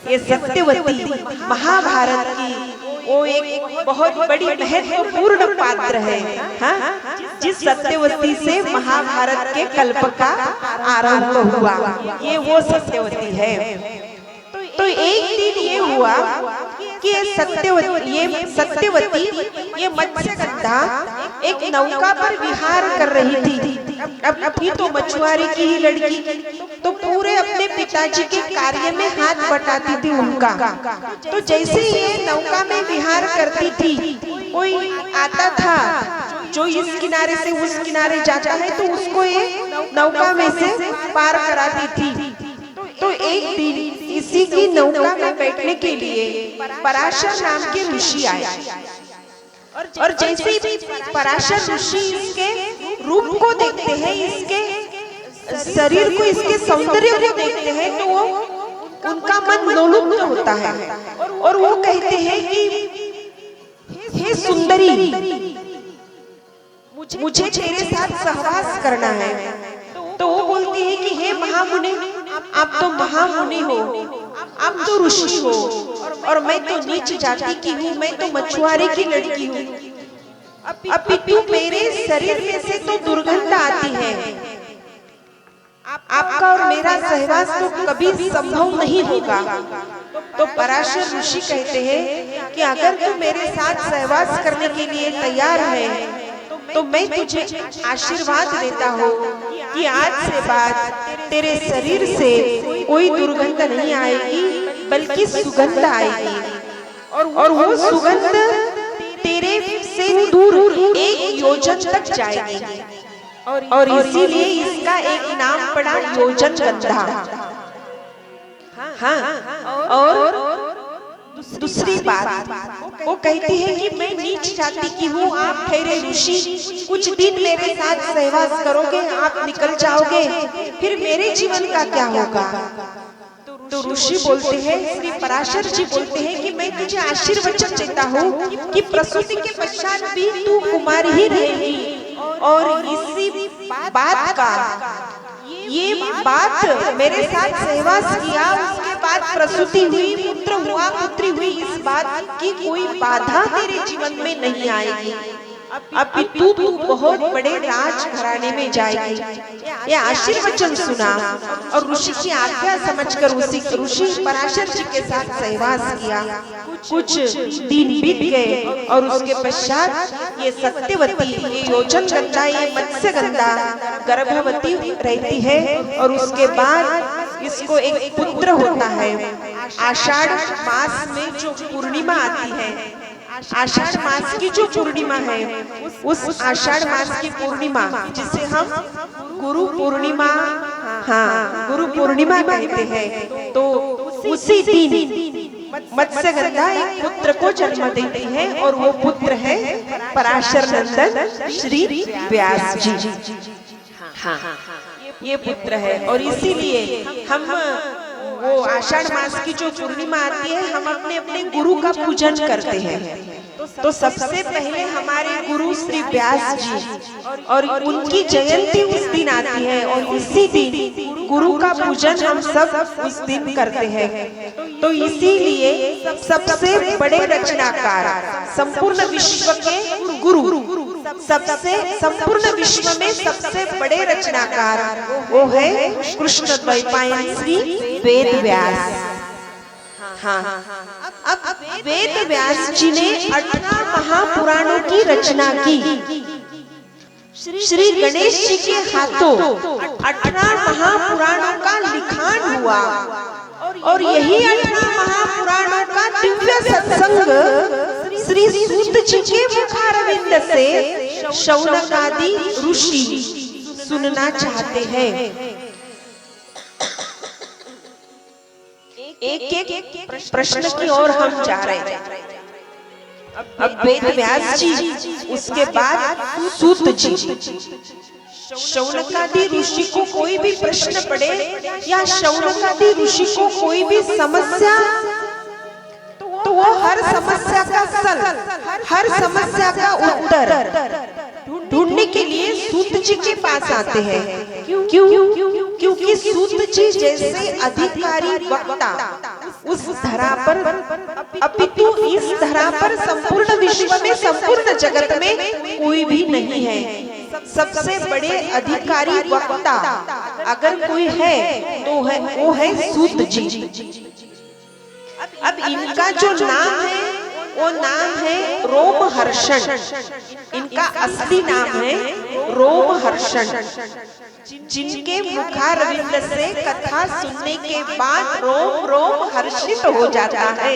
ये सत्यवती महाभारत की वो एक बहुत बड़ी महत्वपूर्ण पात्र है। हाँ, जिस सत्यवती से महाभारत के कल्प का आरंभ हुआ, ये वो सत्यवती है। तो एक दिन ये हुआ कि ये सत्यवती ये मत्स्यगंधा एक नौका पर विहार कर रही थी। अब थी तो मछुआरे की ही लड़की, तो पूरे अपने पिताजी के कार्य में हाथ बटाती थी उनका। तो जैसे ये नौका में विहार करती थी, कोई आता था जो इस किनारे से उस किनारे जाता है, तो उसको ये नौका में से पार कराती थी। तो एक दिन इसी की नौका में बैठने के लिए पराशर नाम के ऋषि आए, और जैसे ही पराशर ऋषि इसके रूप को देखते हैं, इसके शरीर को, इसके सौंदर्य को देखते हैं, तो वो उनका मन लोलुप्त होता है, और वो कहते हैं कि हे सुंदरी, मुझे तेरे साथ सहवास करना है। तो वो बोलती है कि हे महामुनि, आप तो महामुनि हो, आप तो ऋषि हो, और मैं तो नीच जाति की हूँ, मैं तो मछुआरे की लड़की हूँ। अपितु मेरे शरीर में से तो दुर्गंध आती है, आपका और मेरा सहवास तो कभी संभव नहीं होगा। तो पराशर ऋषि कहते हैं कि अगर तू मेरे साथ सहवास करने के लिए तैयार है, तो मैं तुझे आशीर्वाद देता हूँ कि आज से बाद तेरे शरीर से कोई दुर्गंध नहीं आएगी, बल्कि सुगंध आएगी, और वो सुगंध तेरे से दूर 1 योजन तक जाएगी। और इसीलिए इसका एक नाम पड़ा योजन गंधा। हाँ, और दूसरी बात वो कहती है कि मैं नीच जाति की हूँ, आप ठहरे ऋषि, कुछ दिन मेरे साथ सहवास करोगे, आप निकल जाओगे, फिर मेरे जीवन का क्या होगा? तो ऋषि बोलते हैं, श्री पराशर जी बोलते हैं कि मैं तुझे आशीर्वचन देता हूँ कि प्रसूति के पश्चात भी तू कुमारी ही रहेगी। और इसी बात का ये बात मेरे साथ सहवास किया, उसके बाद प्रसूति हुई, पुत्र हुआ, पुत्री हुई, इस बात की कोई बाधा तेरे जीवन में नहीं आएगी। अभी तू बहुत बड़े राजघराने में जाएगी। ये आशीर्वचन सुना और ऋषि की आज्ञा समझकर उसी ऋषि पराशर जी के साथ सहवास किया। कुछ दिन बीत गए और उसके पश्चात ये सत्यवती, ये योजन गंधा, ये मत्स्य गंधा गर्भवती रहती है और उसके बाद इसको एक पुत्र होता है। आषाढ़ मास में जो पूर्णिमा आती है, आषाढ़ मास की जो पूर्णिमा है, उस आषाढ़ मास की पूर्णिमा जिसे हम गुरु पूर्णिमा, हाँ गुरु पूर्णिमा कहते हैं, तो उसी दिन मत्स्य गंधा एक पुत्र को जन्म देती है और वो पुत्र है पराशर नंदन श्री व्यास जी। हाँ, ये पुत्र है और इसीलिए हम वो आषाढ़ मास की जो पूर्णिमा आती है, हम अपने अपने गुरु का पूजन करते हैं। तो सबसे पहले हमारे गुरु श्री व्यास जी और उनकी जयंती उस दिन आती है और उसी दिन गुरु का पूजन हम सब उस दिन करते हैं। तो इसीलिए सबसे बड़े रचनाकार, संपूर्ण विश्व के गुरु, सबसे संपूर्ण विश्व में सबसे बड़े रचनाकार वो है कृष्ण द्वैपायन श्री वेद व्यास। हाँ, अब वेद व्यास जी ने 18 महापुराणों की रचना की। श्री गणेश जी के हाथों 18 महापुराणों का लिखान हुआ और यही 18 महापुराणों का दिव्य सत्संग श्री सूत जी के मुखारविंद से शौनक आदि ऋषि सुनना चाहते हैं। एक प्रश्न की ओर हम जा रहे हैं। अब वेद व्यास जी, उसके बाद सूत जी। शौनकादि ऋषि को कोई भी प्रश्न पड़े या शौनकादि ऋषि को कोई भी समस्या, तो वो हर समस्या का हर समस्या का उत्तर ढूंढने के लिए सूत जी के पास आते हैं। क्योंकि सूत जी जैसे अधिकारी वक्ता उस धरा पर, अपितु इस धरा पर संपूर्ण विश्व में, संपूर्ण जगत में कोई भी नहीं है। सबसे बड़े अधिकारी वक्ता अगर कोई है तो वो है सूत जी। अब इनका जो नाम है वो नाम है रोमहर्षण। इनका असली नाम है रोमहर्षण। जिनके मुखारविंद से कथा सुनने के बाद रोम रोम हर्षित हो जाता है,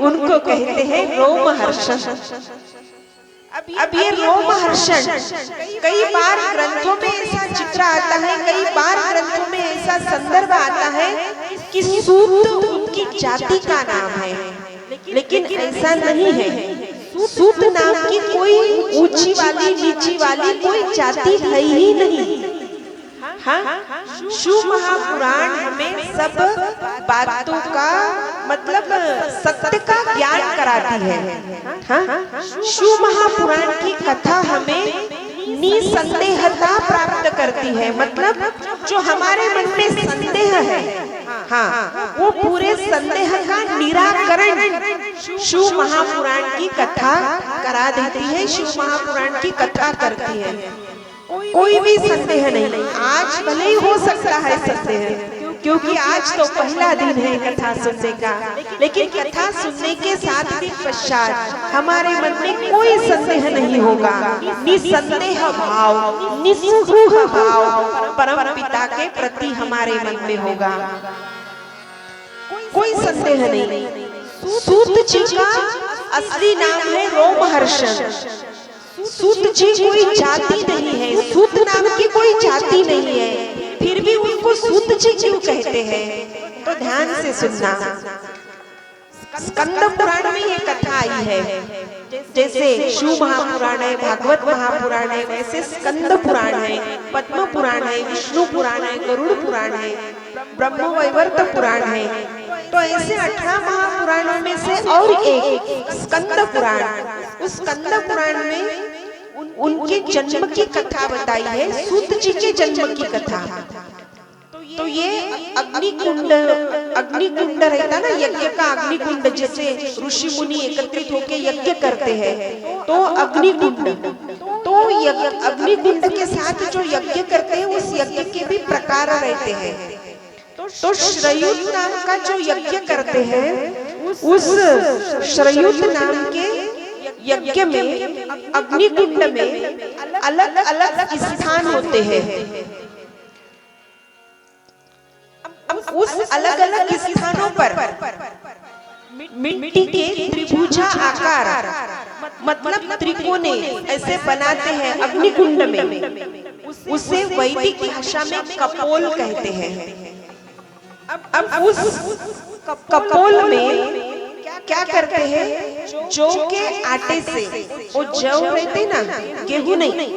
उनको कहते हैं रोमहर्षण। अब ये रोमहर्षण कई बार ग्रंथों में ऐसा जिक्र आता है, कई बार ग्रंथों में ऐसा संदर्भ आता है कि सूत उनकी जाति का नाम है, लेकिन ऐसा नहीं है। सूत नाम की कोई ऊंची वाली नीची वाली कोई जाति है ही नहीं। हाँ, शिव महापुराण हमें सब बातों का मतलब सत्य का ज्ञान कराती है। हाँ, शिव महापुराण की कथा हमें निसंदेहता प्राप्त करती है। मतलब जो हमारे मन में संदेह है, हाँ, वो पूरे संदेह का निराकरण शिव महापुराण की कथा करा देती है, शिव महापुराण की कथा करती है। कोई भी संदेह नहीं। आज भले ही हो सकता है संदेह, क्योंकि आज तो पहला दिन है कथा सुनने का, लेकिन कथा सुनने के 7 दिन पश्चात हमारे मन में कोई संदेह नहीं होगा। निसंदेह भाव, निस्पृह भाव परम पिता के प्रति हमारे मन में होगा, कोई संदेह नहीं। सूत जी का असली नाम है रोमहर्षण। सूत जी कोई जाति नहीं है, सूत नाम की कोई जाति नहीं है, फिर भी उनको सूत जी क्यों कहते हैं? तो ध्यान से सुनना। स्कंद पुराण में ये कथा आई है, जैसे शिव महापुराण है, भागवत महापुराण है, वैसे स्कंद पुराण है, पद्म पुराण है, विष्णु पुराण है, गरुड़ पुराण है, ब्रह्म वैवर्त पुराण है। तो ऐसे 18 महापुराणों में से और एक स्कंद पुराण, उस स्कंद पुराण में उनके जन्म की कथा बताई है, सूत जी के जन्म की कथा। तो ये अग्निकुंड रहता ना, यज्ञ का अग्निकुंड, जिसे ऋषि मुनि एकत्रित होकर यज्ञ करते हैं, तो अग्निकुंड, तो अग्निकुंड के साथ जो यज्ञ करते हैं उस यज्ञ के भी प्रकार रहते हैं। तो श्रयुत नाम का जो यज्ञ करते हैं, उस श्रयुत नाम के यज्ञ में अग्निकुंड में अलग अलग स्थान होते हैं। उस अलग अलग स्थानों पर मिट्टी के त्रिभुजा आकार, मतलब त्रिकोणे ऐसे बनाते हैं अग्निकुंड में। उसे वैदिक भाषा में कपोल कहते हैं। अब उस कपोल में क्या करते हैं? जौ के आटे से, वो जौ रहते ना, गेहूं नहीं,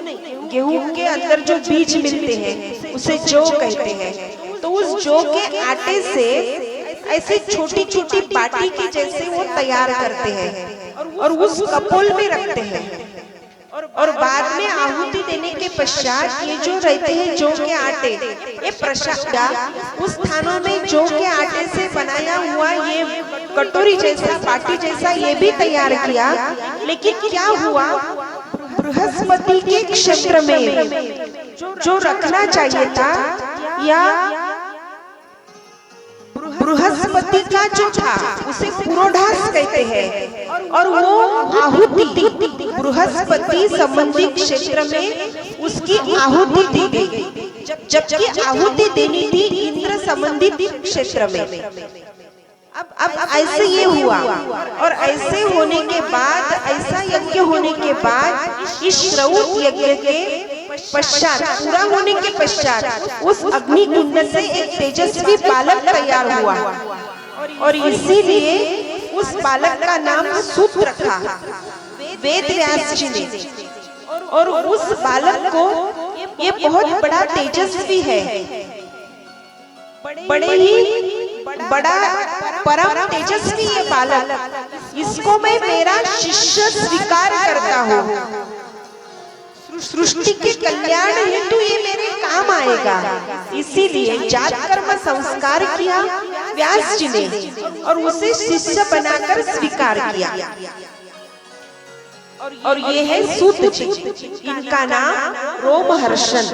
गेहूं के अंदर जो बीज मिलते हैं उसे जौ कहते हैं। तो उस जौ के आटे से ऐसे छोटी छोटी बाटी की जैसे वो तैयार करते हैं और उस कपोल में रखते हैं। और बाद में आहुति देने के पश्चात ये जो रहते हैं जौ के आटे, ये प्रसाद उस थानों में जौ के आटे से बनाया हुआ ये कटोरी जैसा, बाटी जैसा ये भी तैयार किया। लेकिन क्या हुआ, बृहस्पति के क्षेत्र में जो रखना चाहिए था, या बृहस्पति का जो था उसे पुरोढ़ास कहते हैं, और वो आहुति बृहस्पति संबंधी क्षेत्र में उसकी आहुति दी गई, जबकि आहुति देनी थी इंद्र संबंधित क्षेत्र में। अब ऐसे ये हुआ, और ऐसे होने के बाद, ऐसा यज्ञ होने के बाद, इस श्रौत यज्ञ के पश्चात, पूरा होने के पश्चात उस अग्निकुंड से एक तेजस्वी बालक तैयार हुआ, और इसीलिए उस बालक का नाम सूत रखा वेद व्यास जी ने। और उस बालक को ये बहुत बड़ा तेजस्वी है, बड़े ही बड़ा परम तेजस्वी ये बालक, इसको मैं मेरा शिष्य स्वीकार करता हूँ। सृष्टि के कल्याण हेतु ये मेरे काम आएगा, इसीलिए जात कर्म संस्कार किया व्यास जी ने, और उसे शिष्य बनाकर स्वीकार किया। और ये है सूत जी, इनका नाम रोमहर्षण।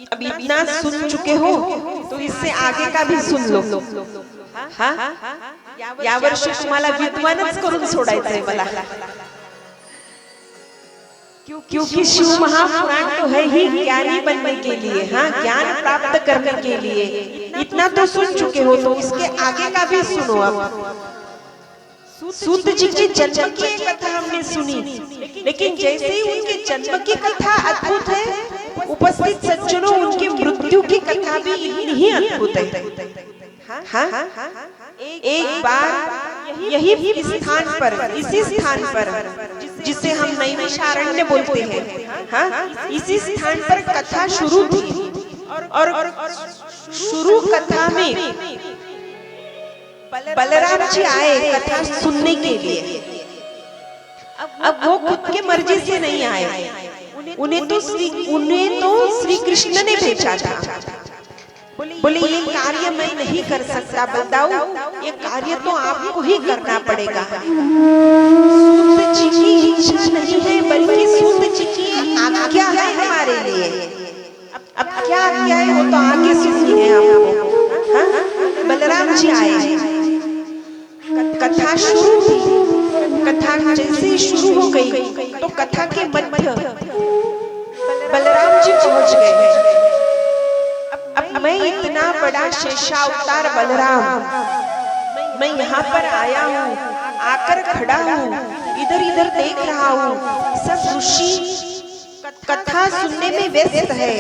अब इतना सुन चुके हो तो इससे आगे का भी सुन लो। हाँ, या वर्षी तुम्हाला विद्वानच करून सोडायचंय मला, क्योंकि शिव महापुराण तो है ही ज्ञानी बनने के लिए, हाँ, ज्ञान प्राप्त करने के लिए। इतना तो सुन चुके हो तो इसके आगे का भी सुनो। अब सूत जी के जन्म की कथा हमने सुनी, लेकिन जैसे ही उनके जन्म की कथा अद्भुत है, उपस्थित सज्जनों उनकी मृत्यु की कथा भी इतनी ही अद्भुत है। हाँ, एक बार यही स्थान पर, इसी स्थान पर, जिसे हम नैमिषारण्य बोलते हैं, हाँ, इसी स्थान पर कथा शुरू थी। और शुरू कथा में बलराम जी आए कथा सुनने के लिए। अब वो खुद के मर्जी से नहीं आए, उन्हें तो श्री कृष्ण ने भेजा था। बोले ये कार्य मैं नहीं कर सकता, बताओ, ये कार्य तो आपको ही करना पड़ेगा। सूत जी की इच्छा नहीं है, बल्कि सूत जी की आज्ञा है हमारे लिए। अब क्या आज्ञा है वो तो आगे सुनिए आपको। हाँ? बलराम जी आए, कथा शुरू थी। कथा जैसे ही शुरू हो गई तो कथा के मध्य बलराम जी पहुंच गए। अब मैं इतना बड़ा शेषावतार बलराम, मैं यहाँ पर आया हूँ, आकर खड़ा हूँ, इधर इधर देख रहा हूँ, सब ऋषि कथा सुनने में व्यस्त है।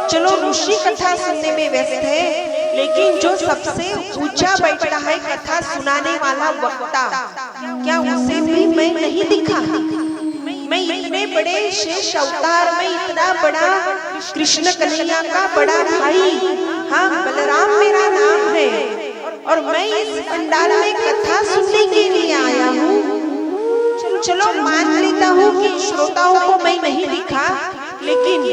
चलो ऋषि कथा सुनने में व्यस्त है, लेकिन जो सबसे ऊंचा बैठा है कथा सुनाने वाला वक्ता, क्या उसे भी मैं नहीं दिखा? मैं इतने बड़े शेष अवतार में इतना बड़ा कृष्ण कन्हैया का बड़ा भाई, हाँ बलराम मेरा नाम है, और मैं इस पंडाल में कथा सुनने के लिए आया हूँ। चलो मान लेता हूँ कि श्रोताओं को मैं नहीं दिखा, लेकिन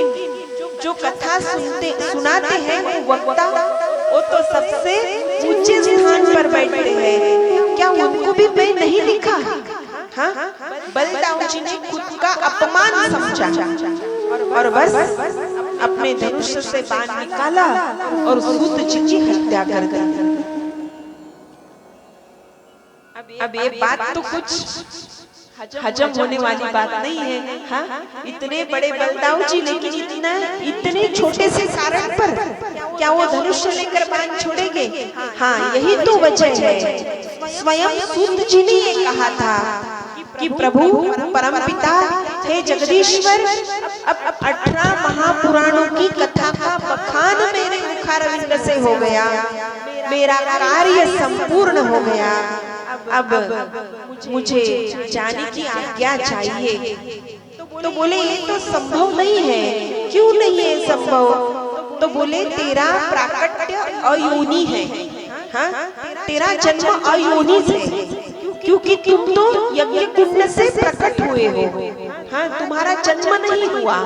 जो कथा सुनाते हैं वो वक्ता, वो तो सबसे ऊंचे स्थान पर बैठे हैं, क्या उनको भी मैं नहीं दिखा? हाँ, बलदाऊ जी ने खुद का अपमान समझा और बस अपने धनुष से बाण निकाला और सूत जी की हत्या कर दी। अब ये बात तो कुछ हजम होने वाली बात नहीं है। हाँ, इतने बड़े बलदाऊ जी, लेकिन इतने छोटे से कारण पर क्या वो धनुष लेकर बाण छोड़ेंगे? हाँ, यही तो वजह है। स्वयं सूत जी ने ये कहा था कि प्रभु परमपिता हे जगदीश्वर, अब 18 महापुराणों की कथा का बखान मेरे मुखारविंद से हो गया, मेरा कार्य संपूर्ण हो गया, अब मुझे जाने की आज्ञा चाहिए। तो बोले ये तो संभव नहीं है। क्यों नहीं है संभव? तो बोले तेरा प्राकट्य अयोनि है, हाँ तेरा जन्म अयोनि से, क्योंकि तुम तो यज्ञ कुंड से प्रकट हुए हो। हाँ, तुम्हारा जन्म नहीं हुआ,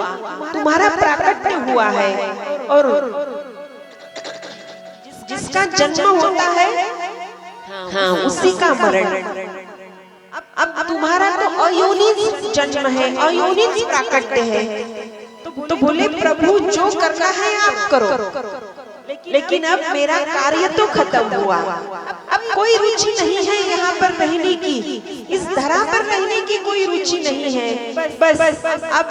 तुम्हारा प्राकट्य हुआ है, और जिसका जन्म होता है हाँ उसी का मरण। अब तुम्हारा तो अयोनिज जन्म है, अयोनिज प्राकट्य है। तो बोले प्रभु जो करना है आप करो, लेकिन अब मेरा कार्य तो खत्म हुआ, अब कोई रुचि नहीं है यहाँ पर रहने की, इस धरा पर रहने की कोई रुचि नहीं है। बस अब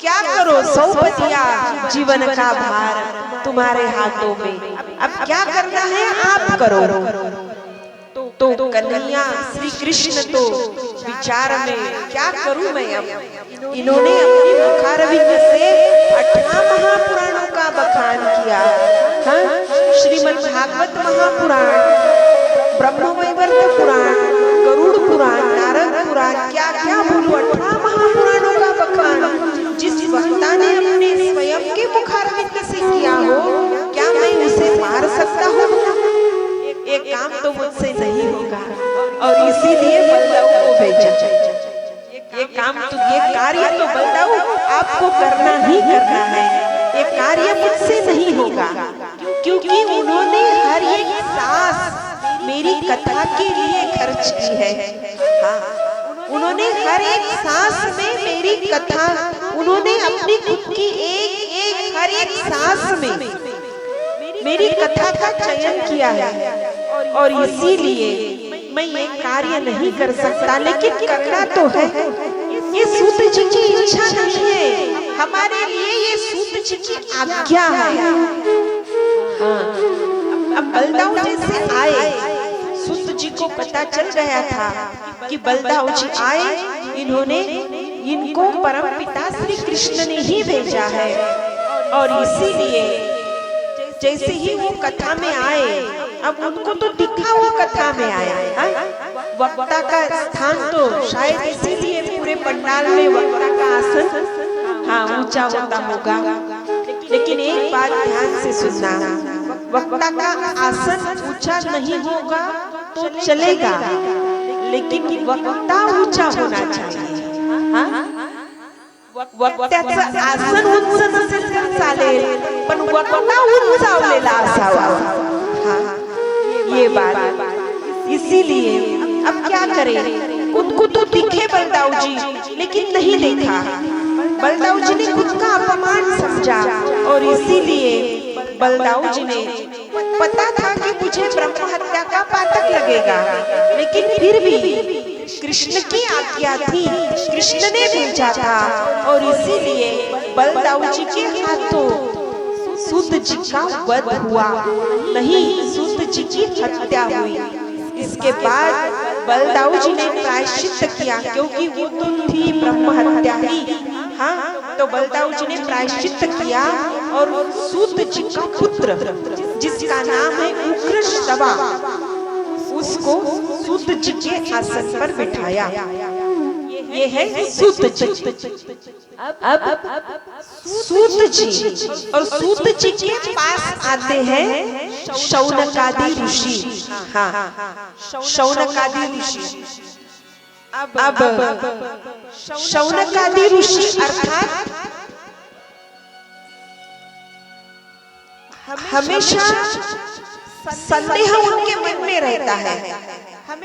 क्या करो, सौपतिया जीवन का भार तुम्हारे हाथों में, अब क्या करना है आप करो। तो कन्हैया श्री कृष्ण तो विचार में, क्या करूं मैं अब? इन्होंने अपनी मुखारविंद से 18 महापुराणों का बखान किया। हाँ, श्रीमद् भागवत महापुराण, ब्रह्मवैवर्त पुराण, गरुड़ पुराण, नारद पुराण, क्या क्या बोलूं, 18 महापुराणों का बखान जिस वक्ता ने अपने स्वयं के मुखारविंद से किया हो, क्या मैं उसे मार सकता हूँ? एक काम तो मुझसे नहीं होगा, और इसीलिए बलदाऊ को भेजा। ये काम तो, ये कार्य तो बलदाऊ आपको करना ही करना है, ये कार्य मुझसे नहीं होगा, क्योंकि उन्होंने हर एक सांस मेरी कथा के लिए खर्च की है। हाँ, उन्होंने हर एक सांस में मेरी कथा, उन्होंने अपनी खुद की एक हर एक सांस में मेरी कथा का चयन किया है, और इसीलिए मैं ये कार्य नहीं कर सकता, लेकिन करना तो है। ये सूत जी की इच्छा नहीं है, हमारे लिए ये सूत जी की आज्ञा है। हाँ, अब बलदाऊ जी से आए, सूत जी को पता चल गया था कि बलदाऊ जी आए, इनको परमपिता श्री कृष्ण ने ही भेजा है, और इसीलिए जैसे ही वो कथा में आए, अब उनको तो दिखा वो कथा में आया। वक्ता का स्थान तो शायद इसीलिए पूरे पंडाल में वक्ता का आसन हाँ ऊंचा होता होगा, लेकिन एक बात ध्यान से सुनना, वक्ता का आसन ऊंचा नहीं होगा तो चलेगा, लेकिन वक्ता ऊंचा होना चाहिए। हाँ, वक्त्याचं आसन उंच नसेल तर चालेल, पण वक्ता उंचावलेला असावा। हाँ, ये बात इसीलिए अब क्या करें, उनको तो दिखे बलदाऊ जी, लेकिन नहीं देखा। बलदाऊ जी ने खुद का अपमान समझा, और इसीलिए बलदाऊ जी ने, पता था कि मुझे ब्रह्म हत्या का पातक लगेगा, लेकिन फिर भी कृष्ण की आज्ञा थी, कृष्ण ने भेजा था, और इसीलिए बलदाऊ जी के हाथों सूत जी का वध हुआ, नहीं सूत जी की हत्या हुई। इसके बाद बलदाऊ जी ने प्रायश्चित किया, क्योंकि वो तो थी ब्रह्म हत्या ही। हाँ, तो बलदाऊ जी ने प्रायश्चित किया और सूत जी का पुत्र जिसका नाम है उग्रश्रवा, उसको सूत जी के आसन पर बिठाया। ये है सूत जी। अब सूत जी और सूत जी के पास आते हैं शौनकादि ऋषि। हाँ, शौनकादि ऋषि। अब शौनकादि ऋषि अर्थात हमेशा संदेह उनके मन में रहता है,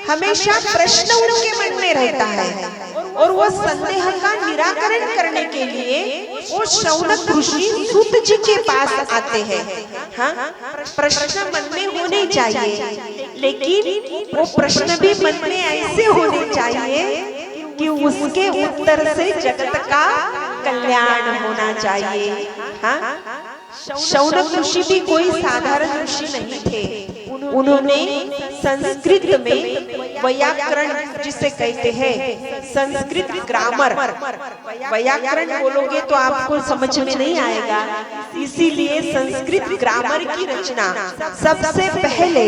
हमेशा प्रश्न उनके मन में रहता है, और वो संदेह का निराकरण करने के लिए वो शौनक ऋषि सूत जी के पास आते हैं। हाँ, प्रश्न मन में होने चाहिए, लेकिन वो प्रश्न भी मन में ऐसे होने चाहिए कि उसके उत्तर से जगत का कल्याण होना चाहिए। हाँ, शौनक ऋषि भी कोई साधारण ऋषि नहीं थे। उन्होंने संस्कृत में व्याकरण जिसे कहते हैं, संस्कृत ग्रामर, व्याकरण बोलोगे तो आपको समझ में नहीं आएगा, इसीलिए संस्कृत ग्रामर की रचना सबसे पहले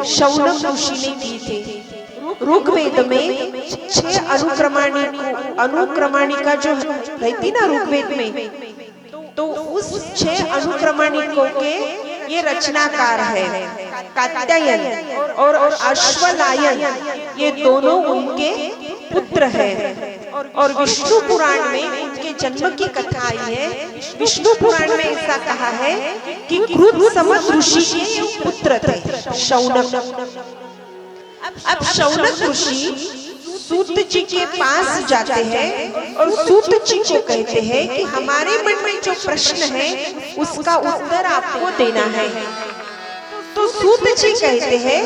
शौनक ऋषि ने की थी। ऋग्वेद में 6 अनुक्रमणिका जो रहती ना ऋग्वेद में, तो उस 6 अनुक्रमणिकों के ये रचनाकार है। कात्यायन और अश्वलायन ये दोनों उनके पुत्र हैं। और विष्णु पुराण में उनके जन्म की कथा आई है। विष्णु पुराण में ऐसा कहा है कि क्रुद्ध समत ऋषि के पुत्र थे शौनक। अब शौनक ऋषि सूत जी के पास जाते हैं और सूत जी को कहते हैं कि हमारे मन में जो प्रश्न है उसका उत्तर आपको देना है। तो सूत जी कहते हैं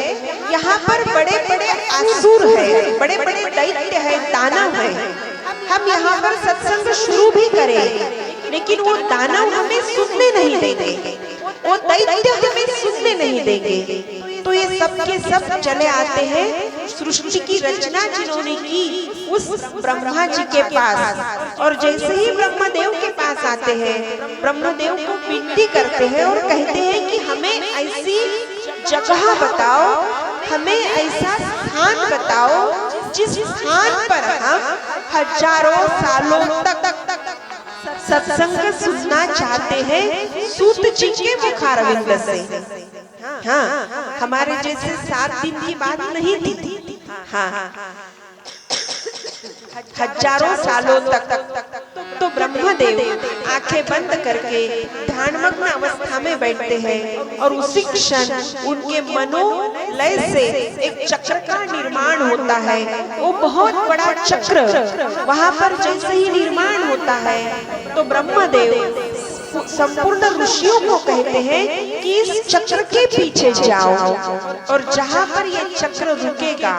यहाँ पर बड़े बड़े असुर है, बड़े बड़े दैत्य है, दानव है, हम यहाँ पर सत्संग शुरू भी करें, लेकिन वो दानव हमें सुनने नहीं देंगे, वो दैत्य हमें सुनने नहीं देंगे। तो ये सब के सब चले आते हैं सृष्टि की रचना जिन्होंने की उस ब्रह्मा जी के पास, और जैसे ही ब्रह्मदेव के पास आते हैं, ब्रह्मदेव को विनती करते हैं और कहते हैं कि हमें ऐसी जगह बताओ, हमें ऐसा स्थान बताओ जिस स्थान पर हम हजारों सालों तक सत्संग सुनना चाहते हैं सूत जी के मुखारविंद से। हाँ, हमारे जैसे 7 दिन की बात नहीं थी। हाँ, हजारों सालों तक तो ब्रह्मदेव आंखें बंद करके ध्यानमग्न अवस्था में बैठते हैं, और उसी क्षण उनके मनोलय से एक चक्र का निर्माण होता है। वो बहुत बड़ा चक्र वहां पर जैसे ही निर्माण होता है, तो ब्रह्मदेव संपूर्ण ऋषियों को कहते हैं कि इस चक्र के पीछे जाओ, और जहाँ पर ये चक्र रुकेगा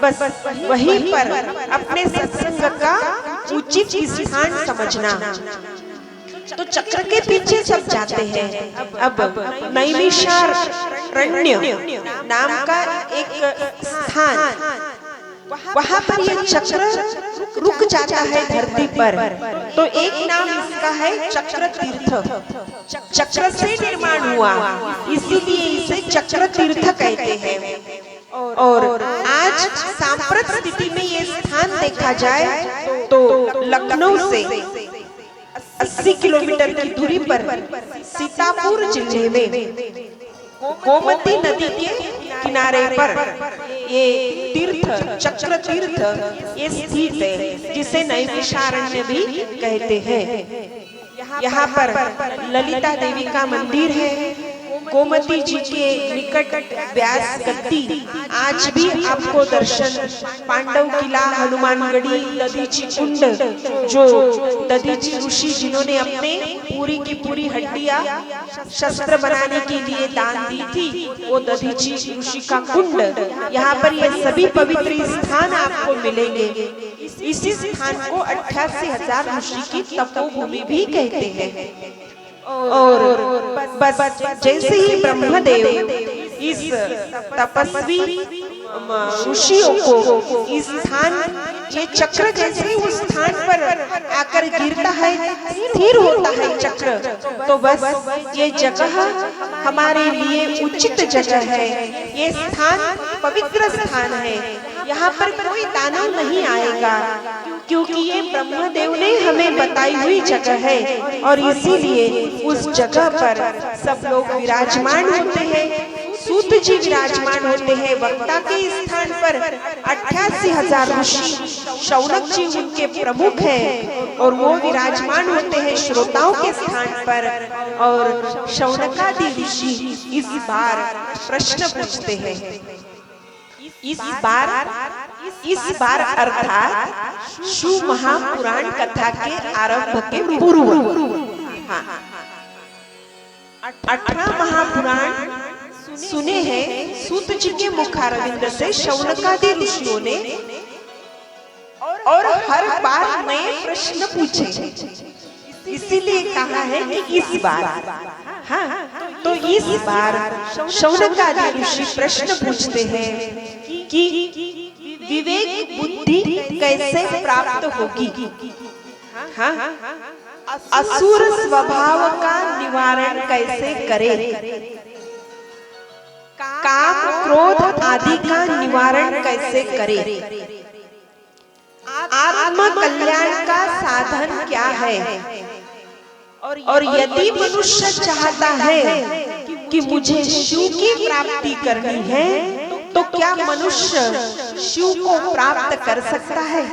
बस वहीं पर अपने सत्संग का उचित स्थान समझना। तो चक्र के पीछे सब जाते हैं। अब नैमिषारण्य नाम का एक स्थान, वहाँ पर ये चक्र रुक जाता है धरती पर, तो एक नाम इसका है चक्र तीर्थ। चक्र से निर्माण हुआ, इसीलिए इसे चक्र तीर्थ कहते हैं। और आज सांप्रत स्थिति में ये स्थान देखा जाए तो लखनऊ से 80 किलोमीटर की दूरी पर सीतापुर जिले में गोमती नदी के किनारे पर ये तीर्थ, चक्र तीर्थ ये स्थित है, जिसे नैमिषारण्य भी कहते हैं। यहाँ पर ललिता देवी का मंदिर है। गोमती जी के निकट व्यास गद्दी आज भी आपको दर्शन, पांडव किला, हनुमानगढ़ी, दधीची कुंड, जो दधीची ऋषि जिन्होंने अपने पूरी की पूरी हड्डियां शस्त्र बनाने के लिए दान दी थी, वो दधीची ऋषि का कुंड, यहाँ पर ये सभी पवित्र स्थान आपको मिलेंगे। इसी स्थान को 88,000 ऋषि की तपोभूमि भी कहते हैं। और बस जैसे ही ब्रह्मदेव इस तपस्वी ऋषियों को इस स्थान, ये चक्र जैसे उस स्थान पर आकर गिरता है, स्थिर होता है चक्र, तो बस ये जगह हमारे लिए उचित जगह है। ये स्थान पवित्र स्थान है, यहाँ पर कोई दानव नहीं आएगा, क्योंकि ये ब्रह्मदेव ने हमें बताई हुई जगह है। और इसीलिए उस जगह पर सब लोग विराजमान होते हैं। सूत जी विराजमान होते हैं। वक्ता के स्थान पर 88,000 ऋषि, शौनक जी उनके प्रमुख हैं और वो विराजमान होते हैं श्रोताओं के स्थान पर। और शौनकादि ऋषि इस बार प्रश्न पूछते हैं। इस बार अर्थात शिव महापुराण कथा के आरंभ के पूर्व 18 महापुराण सुने हैं सूत जी के मुखारविंद से शौनकादि ऋषियों ने, और हर बार नए प्रश्न पूछे। इसीलिए कहा है कि इस बार, हाँ, तो इस बार शौनकादि ऋषि प्रश्न पूछते हैं कि विवेक बुद्धि कैसे प्राप्त होगी, हाँ, असुर स्वभाव का निवारण कैसे करें, काम क्रोध आदि का निवारण कैसे करें, आत्म कल्याण का साधन क्या है, और यदि मनुष्य चाहता है कि मुझे शिव की प्राप्ति करनी है, तो क्या मनुष्य शिव को प्राप्त कर सकता है?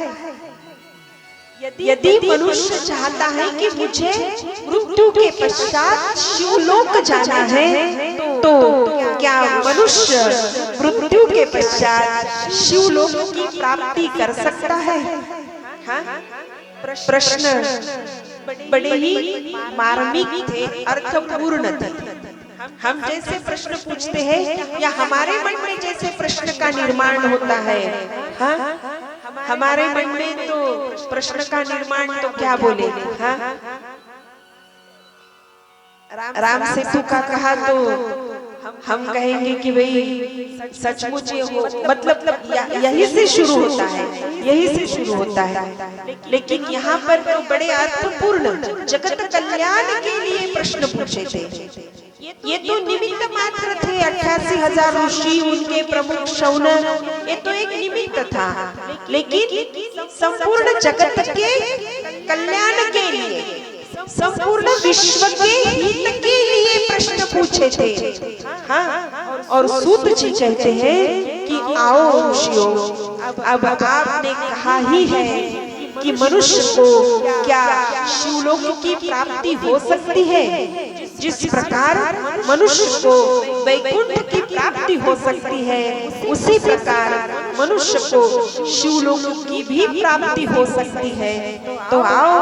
यदि मनुष्य चाहता है कि मुझे मृत्यु के पश्चात शिवलोक जाना है, तो क्या मनुष्य मृत्यु के पश्चात शिवलोक की प्राप्ति कर सकता है? हाँ? प्रश्न बड़े ही मार्मिक थे, अर्थपूर्ण थे। हम जैसे प्रश्न पूछते हैं या हमारे मन में जैसे प्रश्न का निर्माण होता है, हाँ? हमारे मन में तो प्रश्न का निर्माण तो क्या बोले, हाँ? राम सेतु का कहा तो हम कहेंगे कि भाई सचमुच ये हो, मतलब यही से शुरू होता है, यही से शुरू होता है। लेकिन यहाँ पर तो बड़े अर्थपूर्ण जगत कल्याण के लिए प्रश्न पूछे थे। ये तो निमित्त मात्र थे। 88,000 ऋषि, उनके प्रमुख शौनक, ये तो एक निमित्त था। लेकिन संपूर्ण जगत के कल्याण के लिए, संपूर्ण विश्व के हित के लिए प्रश्न पूछे थे, हाँ? और सूत जी कहते हैं कि आओ ऋषियों, अब आपने कहा ही है कि मनुष्य को क्या शिवलोक की प्राप्ति हो सकती है, जिस प्रकार मनुष्य को वैकुंठ की प्राप्ति हो सकती है, उसी प्रकार मनुष्य को शिवलोक की भी प्राप्ति हो सकती है। तो आओ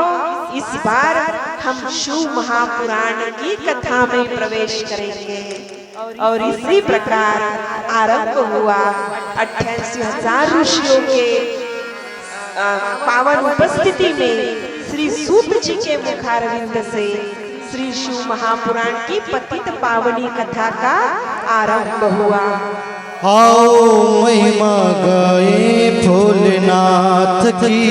इस बार हम शिव महापुराण की कथा में प्रवेश करेंगे। और इसी प्रकार आरंभ हुआ 88,000 ऋषियों के पावन उपस्थिति में श्री सूत जी के मुखारविंद से श्री शिव महापुराण की पतित पावनी कथा का आरंभ हुआ। आओ महिमा गाए भोलेनाथ की,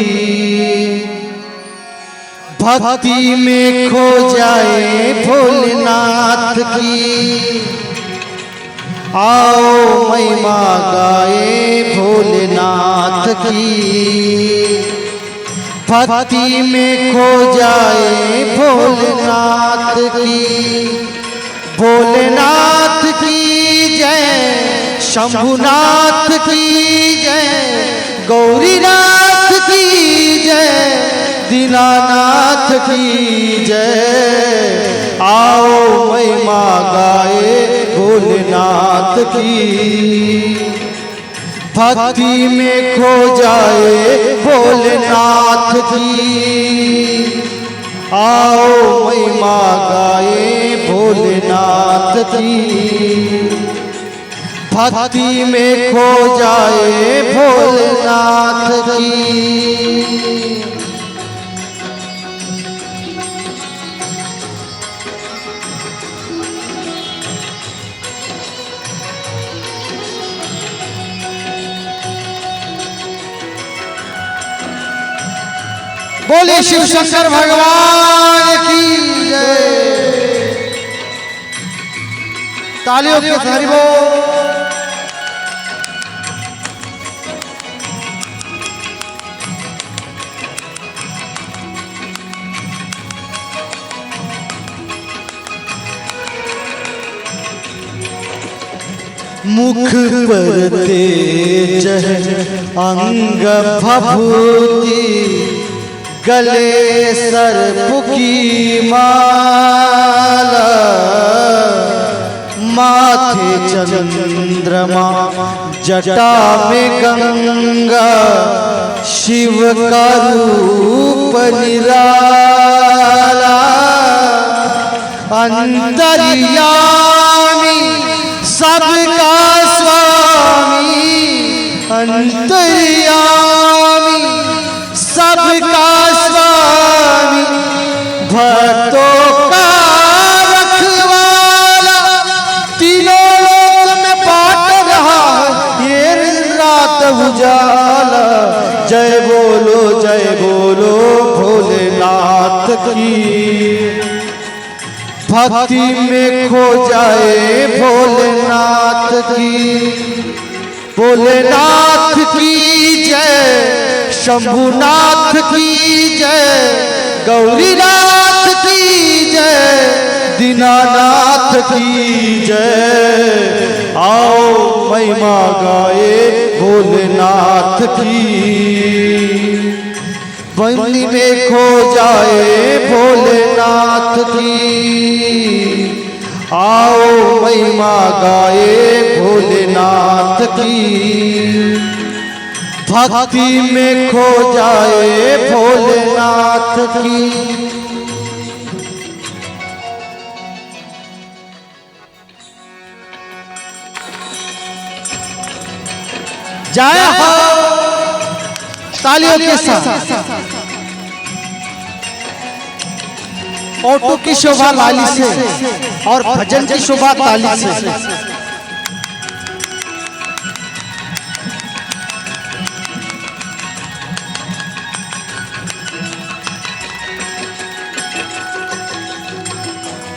भक्ति में खो जाए भोलेनाथ की। आओ महिमा गाए भोलेनाथ की, भक्ति में खो जाए भोलेनाथ की। भोलेनाथ की जय, शंभुनाथ की जय, गौरीनाथ की जय, दीनानाथ की जय। आओ महिमा गाए भोलेनाथ की, भक्ति में खो जाए भोलेनाथ की। आओ महिमा गाए भोलेनाथ की, भक्ति में खो जाए भोलेनाथ की। बोले शिव शंकर भगवान की जय। तालियों के साथ बोल। मुख पर तेज अंग भभूति, गले सर्प की माला, माथे चंद्रमा जटा में गंगा, शिव का रूप निराला, अंतर्यामी सबका स्वामी, अंतर्यामी सबका स्वामी, भक्तों का रखवाला, तीनों लोक में बांट रहा ये रात उजाला। जय बोलो भोलेनाथ की, भक्ति में खो जाए भोलेनाथ की। भोलेनाथ की जय, शंभुनाथ की जय, गौरीनाथ की जय, दीनानाथ की जय। आओ महिमा गाए भोलेनाथ की, बंदी में खो जाए भोलेनाथ की। आओ महिमा गाए भोलेनाथ की, भक्ति में खो जाए भोलेनाथ की। जय हो तालियों के साथ। ऑटो की शोभा लाली से और भजन की शोभा ताली से।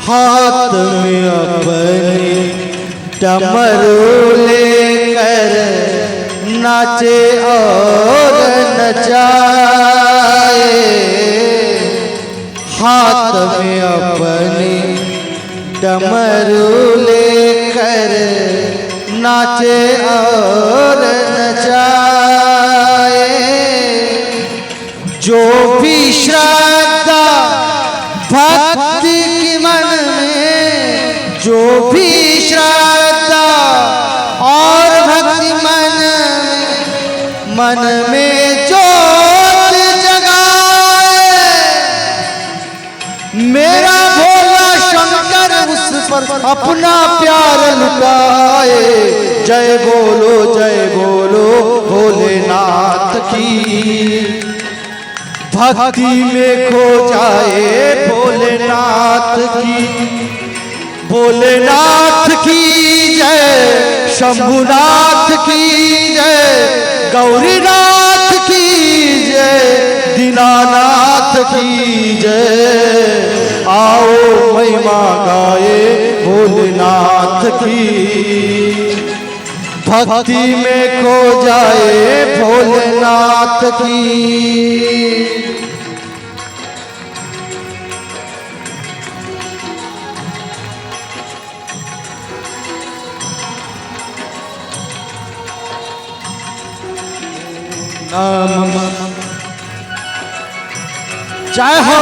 हाथ में अपने डमरू लेकर नाचे और नचाए, हाथ में अपने डमरू लेकर नाचे और नचाए। जो भी श्रद्धा भक्ति की मन में, जो भी श्रद्धा और भक्ति मन में जोत जगाए, मेरा भोला शंकर उस पर अपना प्यार लुटाए। जय बोलो भोलेनाथ की, भक्ति में खो जाए भोलेनाथ की। भोलेनाथ की जय, शंभुनाथ की जय, गौरीनाथ की जय, दीनानाथ की जय। आओ महिमा गाए भोलेनाथ की, भक्ति में खो जाए भोलेनाथ की। जय हो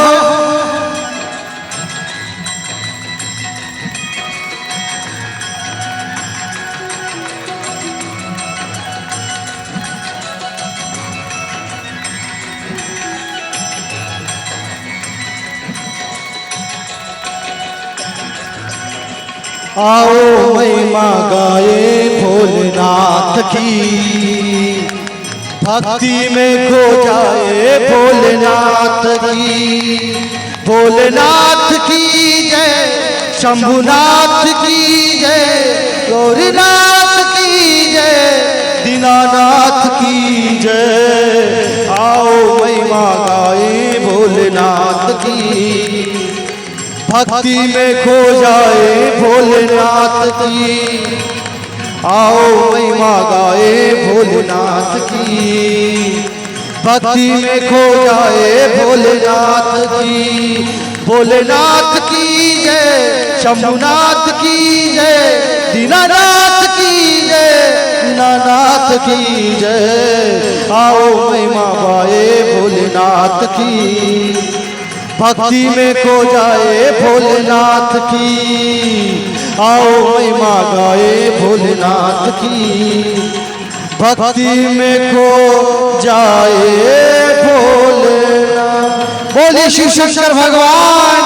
आओ महिमा गाए भोलेनाथ की, भक्ति में खो जाए भोलेनाथ की। भोलेनाथ की जय, शंभुनाथ की जय, गौरीनाथ की जय, दीनानाथ की जय। आओ महिमा गाए भोलेनाथ की, भक्ति में खो जाए भोलेनाथ की, आओ महिमा गाए भोलेनाथ की, भक्ति में खो जाए भोलेनाथ की। भोलेनाथ की जय, शंभुनाथ की जय, दीनानाथ की जय, दीनानाथ की जय, आओ महिमा गाए भोलेनाथ की, भक्ति में खो जाए भोलेनाथ की, आओ महिमा गाए भोलेनाथ की, भक्ति में खो जाए भोलेनाथ। बोले शिव शंकर भगवान